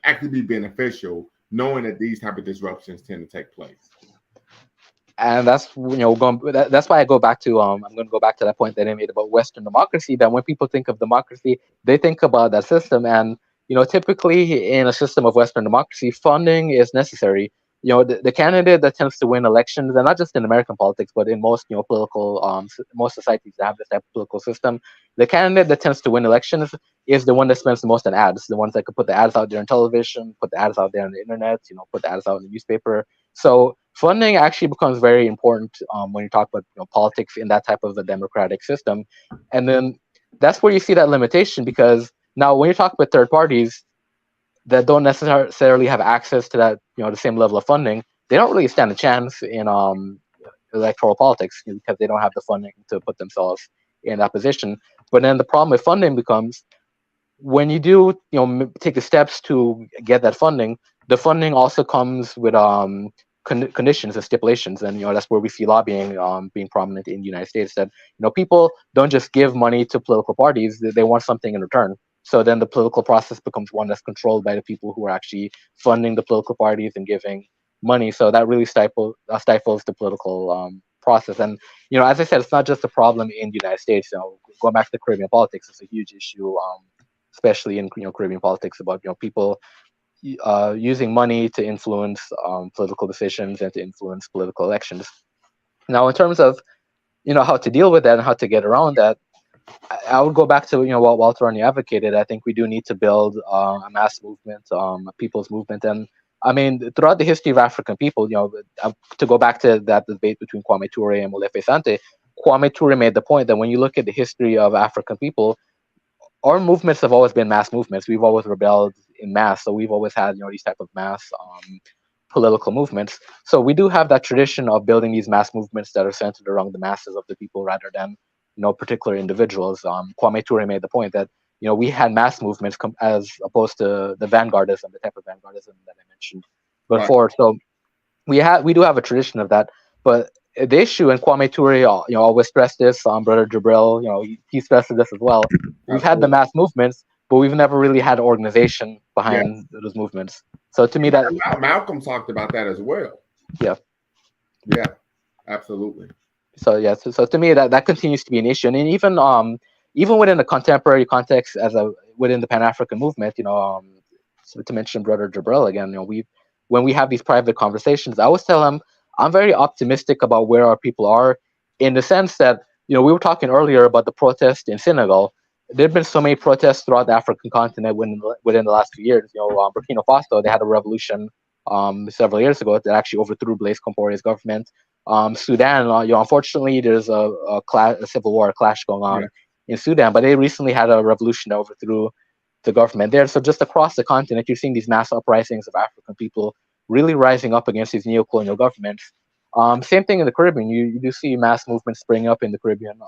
actually be beneficial, knowing that these type of disruptions tend to take place. And that's that's why I go back to I'm going to go back to that point that I made about Western democracy. That when people think of democracy, they think about that system, and typically in a system of Western democracy, funding is necessary. The candidate that tends to win elections, and not just in American politics, but in most political most societies that have this type of political system, the candidate that tends to win elections is the one that spends the most on ads, the ones that could put the ads out there on television, put the ads out there on the internet, put the ads out in the newspaper. So funding actually becomes very important when you talk about politics in that type of a democratic system, and then that's where you see that limitation, because now when you talk about third parties that don't necessarily have access to that the same level of funding, they don't really stand a chance in electoral politics because they don't have the funding to put themselves in that position. But then the problem with funding becomes when you do take the steps to get that funding, the funding also comes with conditions and stipulations, and that's where we see lobbying being prominent in the United States. That people don't just give money to political parties; they want something in return. So then the political process becomes one that's controlled by the people who are actually funding the political parties and giving money. So that really stifles the political process. And as I said, it's not just a problem in the United States. Going back to the Caribbean politics, it's a huge issue, especially in Caribbean politics, about people using money to influence political decisions and to influence political elections. Now, in terms of how to deal with that and how to get around that, I would go back to what Walter Rodney advocated. I think we do need to build a mass movement, a people's movement, and I mean throughout the history of African people, to go back to that debate between Kwame Ture and Molefe Sante, Kwame Ture made the point that when you look at the history of African people, our movements have always been mass movements. We've always rebelled in mass, so we've always had these type of mass political movements. So we do have that tradition of building these mass movements that are centered around the masses of the people rather than particular individuals. Kwame Ture made the point that we had mass movements as opposed to the vanguardism, the type of vanguardism that I mentioned before. Right. So we do have a tradition of that, but the issue, and Kwame Ture always stressed this, Brother Jabril, he stresses this as well. We've had the mass movements, but we've never really had an organization behind those movements. So to me, that Malcolm talked about that as well. Yeah, absolutely. So so to me that continues to be an issue, and even within the contemporary context, within the Pan African movement, so to mention Brother Jabril again, when we have these private conversations, I always tell him I'm very optimistic about where our people are, in the sense that we were talking earlier about the protest in Senegal. There've been so many protests throughout the African continent within the last few years. Burkina Faso, they had a revolution several years ago that actually overthrew Blaise Compaore's government. Sudan, unfortunately, there's a civil war, a clash going on in Sudan, but they recently had a revolution that overthrew the government there. So just across the continent, you're seeing these mass uprisings of African people really rising up against these neo-colonial governments. Same thing in the Caribbean. You do see mass movements springing up in the Caribbean.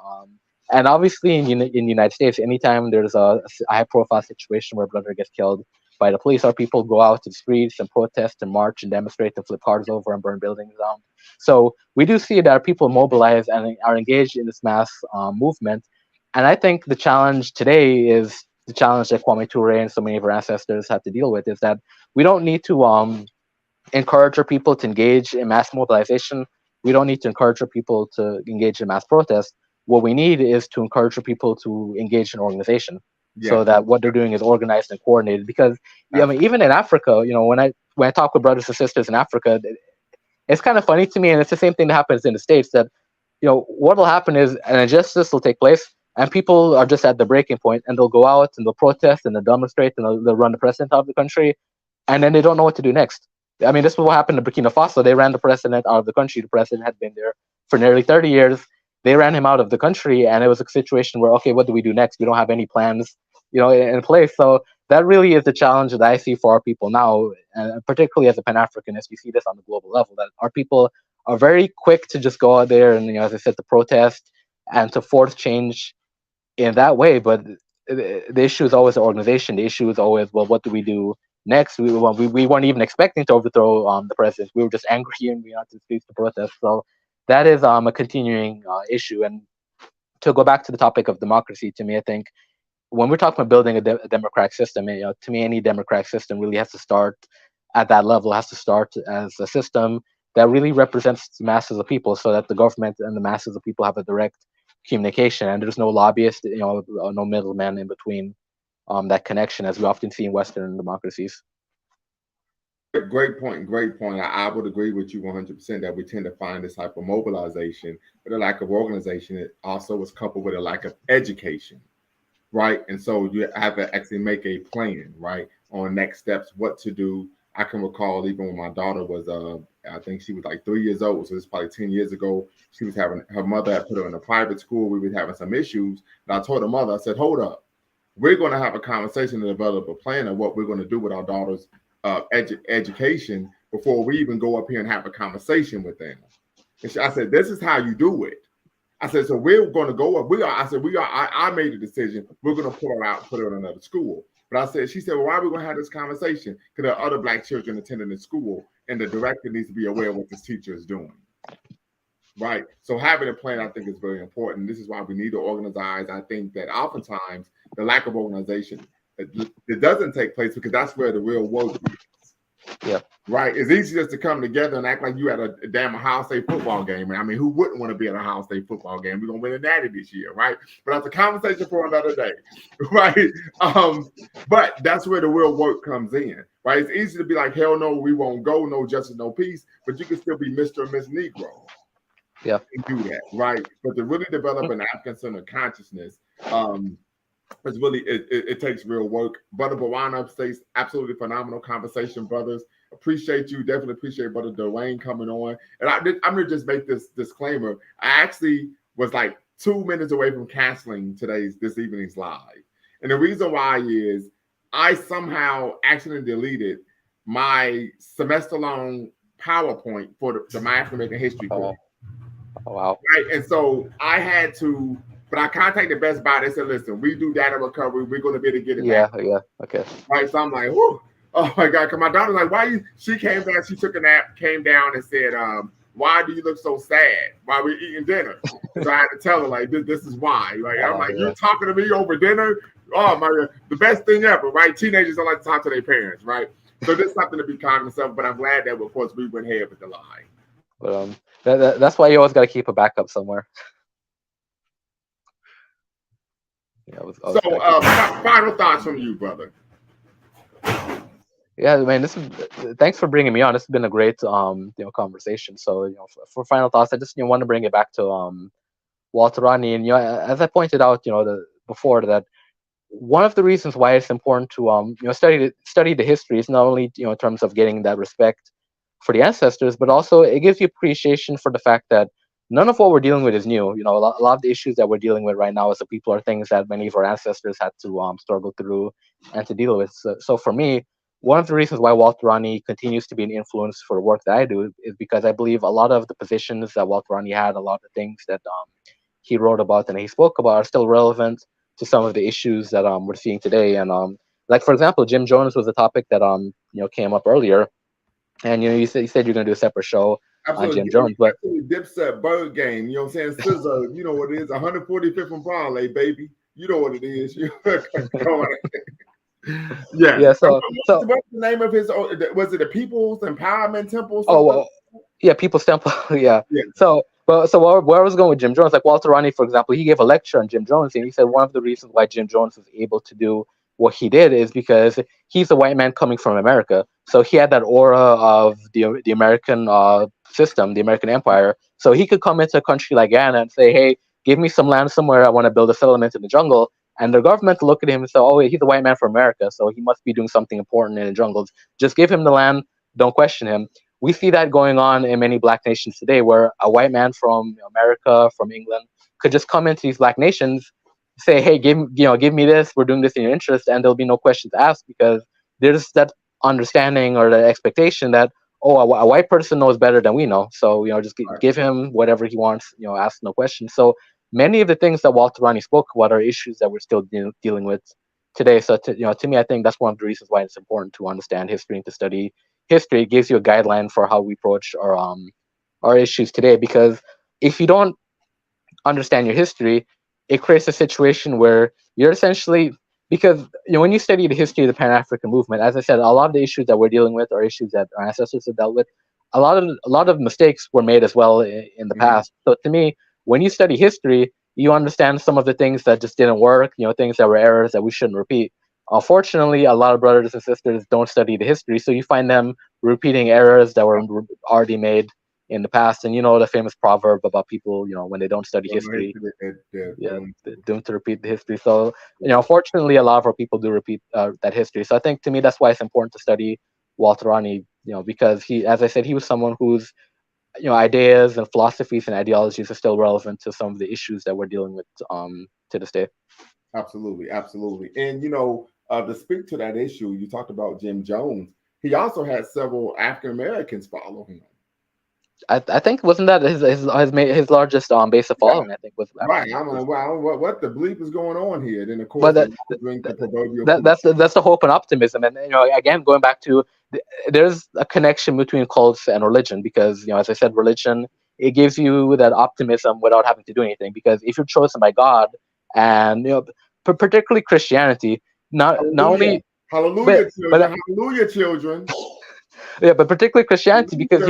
And obviously in the United States, anytime there's a high-profile situation where a brother gets killed by the police, our people go out to the streets and protest and march and demonstrate and flip cars over and burn buildings down. So we do see that our people mobilize and are engaged in this mass movement. And I think the challenge today is the challenge that Kwame Ture and so many of our ancestors had to deal with, is that we don't need to encourage our people to engage in mass mobilization. We don't need to encourage our people to engage in mass protest. What we need is to encourage our people to engage in organization, so that what they're doing is organized and coordinated. Because even in Africa, when I talk with brothers and sisters in Africa, it's kind of funny to me, and it's the same thing that happens in the States, that what will happen is an injustice will take place, and people are just at the breaking point, and they'll go out and they'll protest and they'll demonstrate and they'll run the president out of the country, and then they don't know what to do next. I mean, this is what happened in Burkina Faso. They ran the president out of the country. The president had been there for nearly 30 years. They ran him out of the country, and it was a situation where, okay, what do we do next? We don't have any plans, in place. So that really is the challenge that I see for our people now, and particularly as a Pan-Africanist, we see this on the global level, that our people are very quick to just go out there and, as I said, to protest and to force change in that way. But the issue is always the organization. The issue is always, well, what do we do next? We weren't even expecting to overthrow the president. We were just angry and we had to cease the protest. So that is a continuing issue. And to go back to the topic of democracy, to me, I think when we're talking about building a democratic system, to me, any democratic system really has to start at that level. Has to start as a system that really represents the masses of people, so that the government and the masses of people have a direct communication, and there's no lobbyist, no middleman in between that connection, as we often see in Western democracies. Great point. Great point. I would agree with you 100% that we tend to find this type of mobilization, but a lack of organization. It also was coupled with a lack of education, right? And so you have to actually make a plan, right, on next steps, what to do. I can recall even when my daughter was, I think she was like 3 years old, so it's probably 10 years ago. She was having her mother had put her in a private school. We were having some issues, and I told her mother, I said, "Hold up, we're going to have a conversation and develop a plan of what we're going to do with our daughter's education before we even go up here and have a conversation with them." And I said, "This is how you do it." I said, "So we're going to go up. We are." I said, "We are." I made a decision. We're going to put her out, put her in another school. But I said, she said, "Well, why are we going to have this conversation? Because there are other Black children attending the school, and the director needs to be aware of what this teacher is doing." Right. So having a plan, I think, is very important. This is why we need to organize. I think that oftentimes the lack of organization, it doesn't take place because that's where the real work is. Yeah. Right. It's easy just to come together and act like you at a damn Ohio State football game. I mean, who wouldn't want to be at an Ohio State football game? We're gonna win a natty this year, right? But that's a conversation for another day, right? But that's where the real work comes in, right? It's easy to be like, hell no, we won't go, no justice, no peace, but you can still be Mr. and Miss Negro. Yeah. And do that, right? But to really develop an African-centered consciousness, it's really it takes real work. Brother Bawana states absolutely phenomenal conversation, brothers. Appreciate you. Definitely appreciate Brother Dwayne coming on. And I'm gonna just make this disclaimer. I actually was like 2 minutes away from canceling this evening's live. And the reason why is I somehow accidentally deleted my semester-long PowerPoint for the My African American History course. Oh, wow. Right. And so I had to, but I contacted Best Buy. They said, "Listen, we do data recovery. We're going to be able to get it back." Yeah. Okay. Right. So I'm like, whoo. Oh my God. Because my daughter's like, "Why you?" She came down, she took a nap, came down and said, "Why do you look so sad while we're eating dinner?" So I had to tell her, like, this is why. Like, I'm like, "You're talking to me over dinner?" Oh my God. The best thing ever, right? Teenagers don't like to talk to their parents, right? So there's something to be cognizant of, but I'm glad that, of course, we went ahead with the line. But that's why you always got to keep a backup somewhere. Yeah, final thoughts from you, brother. Yeah, man. Thanks for bringing me on. This has been a great conversation. So for final thoughts, I just want to bring it back to Walter Rodney, and as I pointed out before that one of the reasons why it's important to study the history is not only in terms of getting that respect for the ancestors, but also it gives you appreciation for the fact that none of what we're dealing with is new. A lot of the issues that we're dealing with right now as a people are things that many of our ancestors had to struggle through and to deal with. So for me, one of the reasons why Walter Rodney continues to be an influence for the work that I do is because I believe a lot of the positions that Walter Rodney had, a lot of the things that he wrote about and he spoke about are still relevant to some of the issues that we're seeing today. And like, for example, Jim Jones was a topic that came up earlier. And you said you're going to do a separate show on Jim Jones, but Dipset Bird Game, you know what I'm saying? Scissor, you know what it is? 145th from Barley, baby. You know what it is. Yeah. So what's the name of his? Was it the People's Empowerment Temple? Oh, well, yeah, People's Temple. yeah. So where I was going with Jim Jones, like Walter Rodney, for example, he gave a lecture on Jim Jones, and he said one of the reasons why Jim Jones was able to do what he did is because he's a white man coming from America. So he had that aura of the American system, the American empire. So he could come into a country like Ghana and say, "Hey, give me some land somewhere. I want to build a settlement in the jungle." And the government look at him and say, "Oh, he's a white man from America, so he must be doing something important in the jungles. Just give him the land. Don't question him." We see that going on in many black nations today, where a white man from America, from England, could just come into these black nations, say, "Hey, give me this. We're doing this in your interest," and there'll be no questions asked because there's that understanding or the expectation that, oh, a white person knows better than we know, so just give him whatever he wants, ask no questions. So many of the things that Walter Rodney spoke about are issues that we're still dealing with today. So to me, I think that's one of the reasons why it's important to understand history and to study history. It gives you a guideline for how we approach our issues today, because if you don't understand your history, it creates a situation where you're essentially, because when you study the history of the Pan-African movement, as I said, a lot of the issues that we're dealing with are issues that our ancestors have dealt with. A lot of mistakes were made as well in the past. So to me, when you study history, you understand some of the things that just didn't work, things that were errors that we shouldn't repeat. Unfortunately, a lot of brothers and sisters don't study the history, so you find them repeating errors that were already made in the past. And the famous proverb about people, when they don't study history, they're doomed to repeat the history. So, unfortunately, a lot of our people do repeat that history. So I think to me, that's why it's important to study Walter Rodney, because he, as I said, he was someone whose ideas and philosophies and ideologies are still relevant to some of the issues that we're dealing with to this day. Absolutely, absolutely. And to speak to that issue, you talked about Jim Jones. He also had several African Americans follow him. I think wasn't that his largest base of following? I think was right. I'm like, wow, what the bleep is going on here? Then of course, that's the hope and optimism, and again going back to there's a connection between cults and religion, because as I said, religion, it gives you that optimism without having to do anything, because if you're chosen by God, and particularly Christianity, not only hallelujah children, hallelujah children. Yeah, but particularly Christianity, because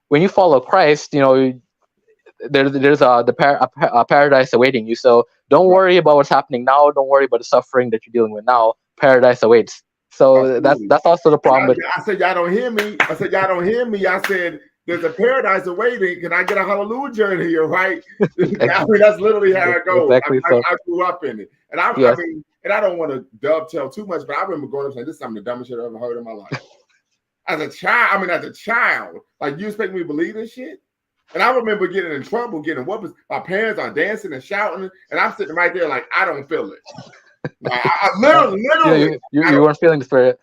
when you follow Christ, there's a paradise awaiting you. So don't worry about what's happening now. Don't worry about the suffering that you're dealing with now. Paradise awaits. So that's also the problem. I said, y'all don't hear me. I said, there's a paradise awaiting. Can I get a hallelujah in here, right? I mean, that's literally how it goes. Exactly. I grew up in it. And I mean, and I don't want to dovetail too much, but I remember going up saying, this is some of the dumbest shit I've ever heard in my life. As a child, like, you expect me to believe this shit? And I remember getting in trouble, getting whoopings. My parents are dancing and shouting, and I'm sitting right there like, I don't feel it. Like, I literally, you weren't feeling the spirit.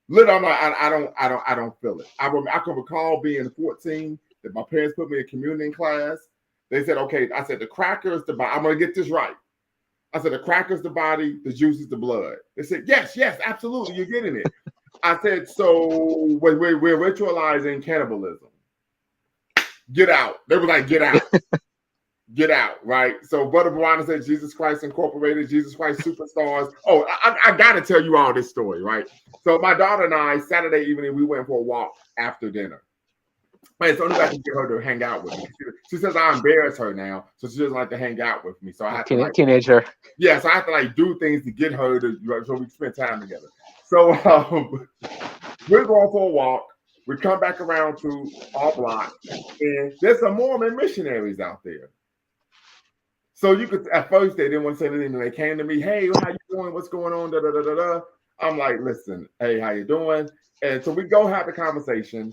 Literally, I'm like, I don't feel it. I can recall being 14 that my parents put me in communion class. They said, okay, I said the cracker is the body. I'm gonna get this right. I said the cracker is the body, the juice is the blood. They said, yes, absolutely, you're getting it. I said, so we're ritualizing cannibalism. Get out. They were like, get out. Get out, right? So Brother Verona said Jesus Christ Incorporated, Jesus Christ Superstars. Oh, I got to tell you all this story, right? So my daughter and I, Saturday evening, we went for a walk after dinner. Man, it's only I can get her to hang out with me. She says I embarrass her now, so she doesn't like to hang out with me. So I have to teenager. Yeah, so I have to do things to get her to, so we can spend time together. So we're going for a walk. We come back around to our block, and there's some Mormon missionaries out there. So you could, at first they didn't want to say anything, and they came to me, hey, how you doing? What's going on? Da, da, da, da, da. I'm like, listen, hey, how you doing? And so we go have the conversation,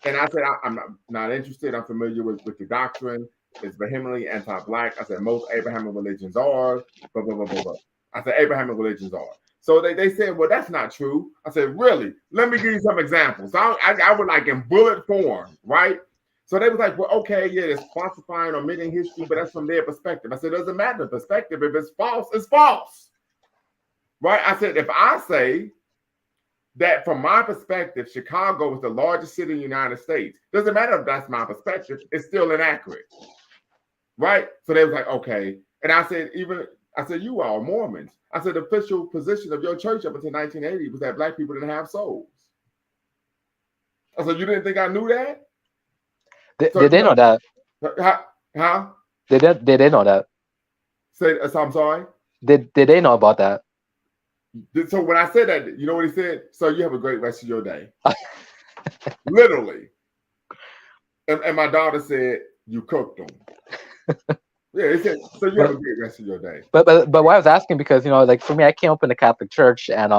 and I said, I'm not interested. I'm familiar with the doctrine. It's vehemently anti-Black. I said, most Abrahamic religions are, blah, blah, blah, blah, blah. I said, Abrahamic religions are. So they said, well, that's not true. I said, really? Let me give you some examples. So I was like in bullet form, right? So they was like, well, okay, yeah, it's falsifying or omitting history, but that's from their perspective. I said, it doesn't matter the perspective. If it's false, it's false. Right? I said, if I say that from my perspective, Chicago is the largest city in the United States, doesn't matter if that's my perspective, it's still inaccurate. Right? So they was like, okay. And I said, you are Mormons. I said, the official position of your church up until 1980 was that Black people didn't have souls. I said, you didn't think I knew that? Did they know that? Huh? Did they know that? So I'm sorry? Did they know about that? So when I said that, you know what he said? So you have a great rest of your day. Literally. And my daughter said, you cooked them. Yeah, he said, so you have a great rest of your day. But why I was asking, because like for me, I came up in the Catholic Church, and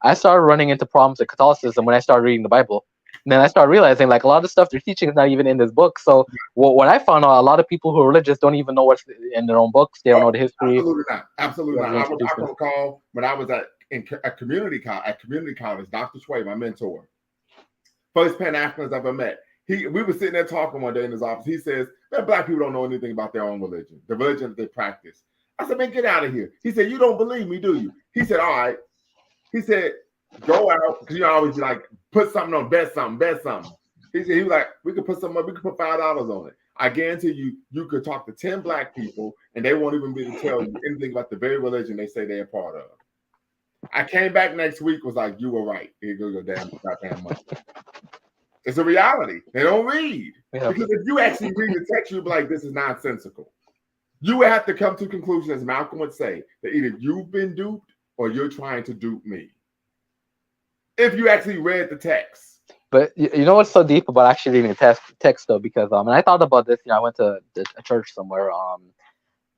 I started running into problems with Catholicism when I started reading the Bible. And then I started realizing like a lot of stuff they're teaching is not even in this book. So what I found out, a lot of people who are religious don't even know what's in their own books. They don't know the history. Absolutely not. I can recall when I was at community college, Dr. Sway, my mentor, first Pan-Africans I've ever met. We were sitting there talking one day in his office. He says, man, Black people don't know anything about their own religion, the religion that they practice. I said, man, get out of here. He said, you don't believe me, do you? He said, all right. He said, go out, because you always like, put something on, bet something. He said, he was like, we could put $5 on it. I guarantee you, you could talk to 10 black people and they won't even be able to tell you anything about the very religion they say they're a part of. I came back next week, was like, you were right. Here goes your goddamn money. It's a reality. They don't read. Yeah. Because if you actually read the text, you'd be like, this is nonsensical. You would have to come to a conclusion, as Malcolm would say, that either you've been duped or you're trying to dupe me. If you actually read the text. But you know what's so deep about actually reading the text though? Because and I thought about this. I went to a church somewhere,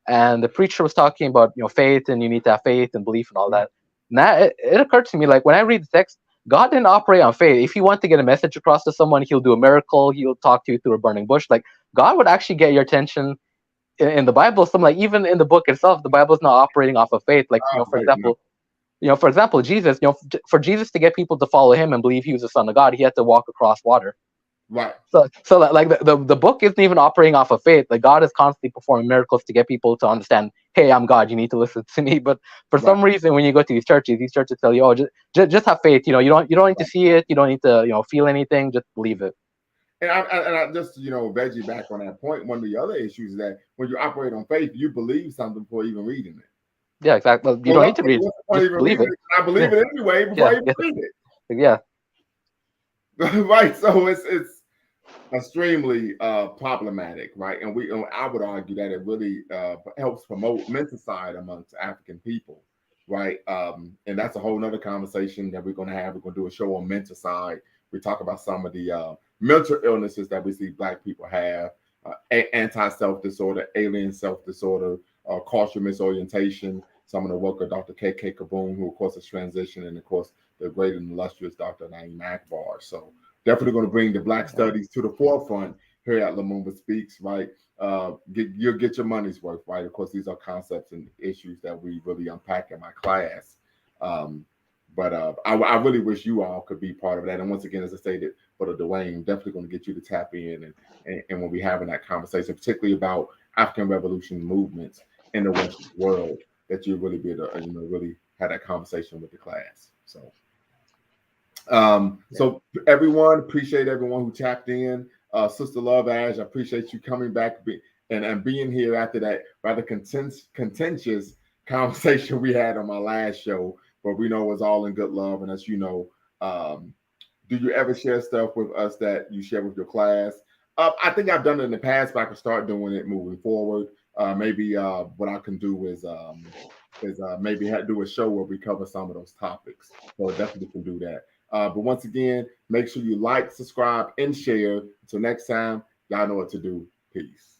and the preacher was talking about faith, and you need to have faith and belief and all that. Now it occurred to me, like, when I read the text, God didn't operate on faith. If you want to get a message across to someone, he'll do a miracle. He'll talk to you through a burning bush. Like, God would actually get your attention in the Bible. Some, like, even in the book itself, the Bible is not operating off of faith. Like, for example, Jesus, for Jesus to get people to follow him and believe he was the Son of God, he had to walk across water. Right. So like the book isn't even operating off of faith. Like, God is constantly performing miracles to get people to understand, hey, I'm God, you need to listen to me. But for some reason, when you go to these churches tell you, oh, just have faith. You don't need to see it. You don't need to feel anything. Just believe it. And I just veggie back on that point. One of the other issues is that when you operate on faith, you believe something before even reading it. Yeah, exactly. Well, you don't need to read it. Just believe it. I believe it anyway before I even read it. Yeah. Right. So it's extremely problematic, right? And I would argue that it really helps promote menticide amongst African people, right? And that's a whole nother conversation that we're going to have. We're going to do a show on menticide. We talk about some of the mental illnesses that we see Black people have, anti-self disorder, alien self disorder, cultural misorientation, some of the work of Dr. K.K. Kaboom, who of course is transitioned, and of course the great and illustrious Dr. Naeem Akbar. So definitely going to bring the Black studies to the forefront here at Lumumba Speaks, right? You'll get your money's worth, right? Of course, these are concepts and issues that we really unpack in my class. But I really wish you all could be part of that. And once again, as I stated, Brother Dwayne, definitely going to get you to tap in and when we're having that conversation, particularly about African revolution movements in the Western world, that you really be able to really have that conversation with the class. So, so everyone, appreciate everyone who tapped in. Sister Love Ash, I appreciate you coming back and being here after that rather contentious conversation we had on my last show. But we know it was all in good love. And as you know, do you ever share stuff with us that you share with your class? I think I've done it in the past, but I can start doing it moving forward. Maybe what I can do is maybe do a show where we cover some of those topics. So definitely can do that. But once again, make sure you like, subscribe, and share. Until next time, y'all know what to do. Peace.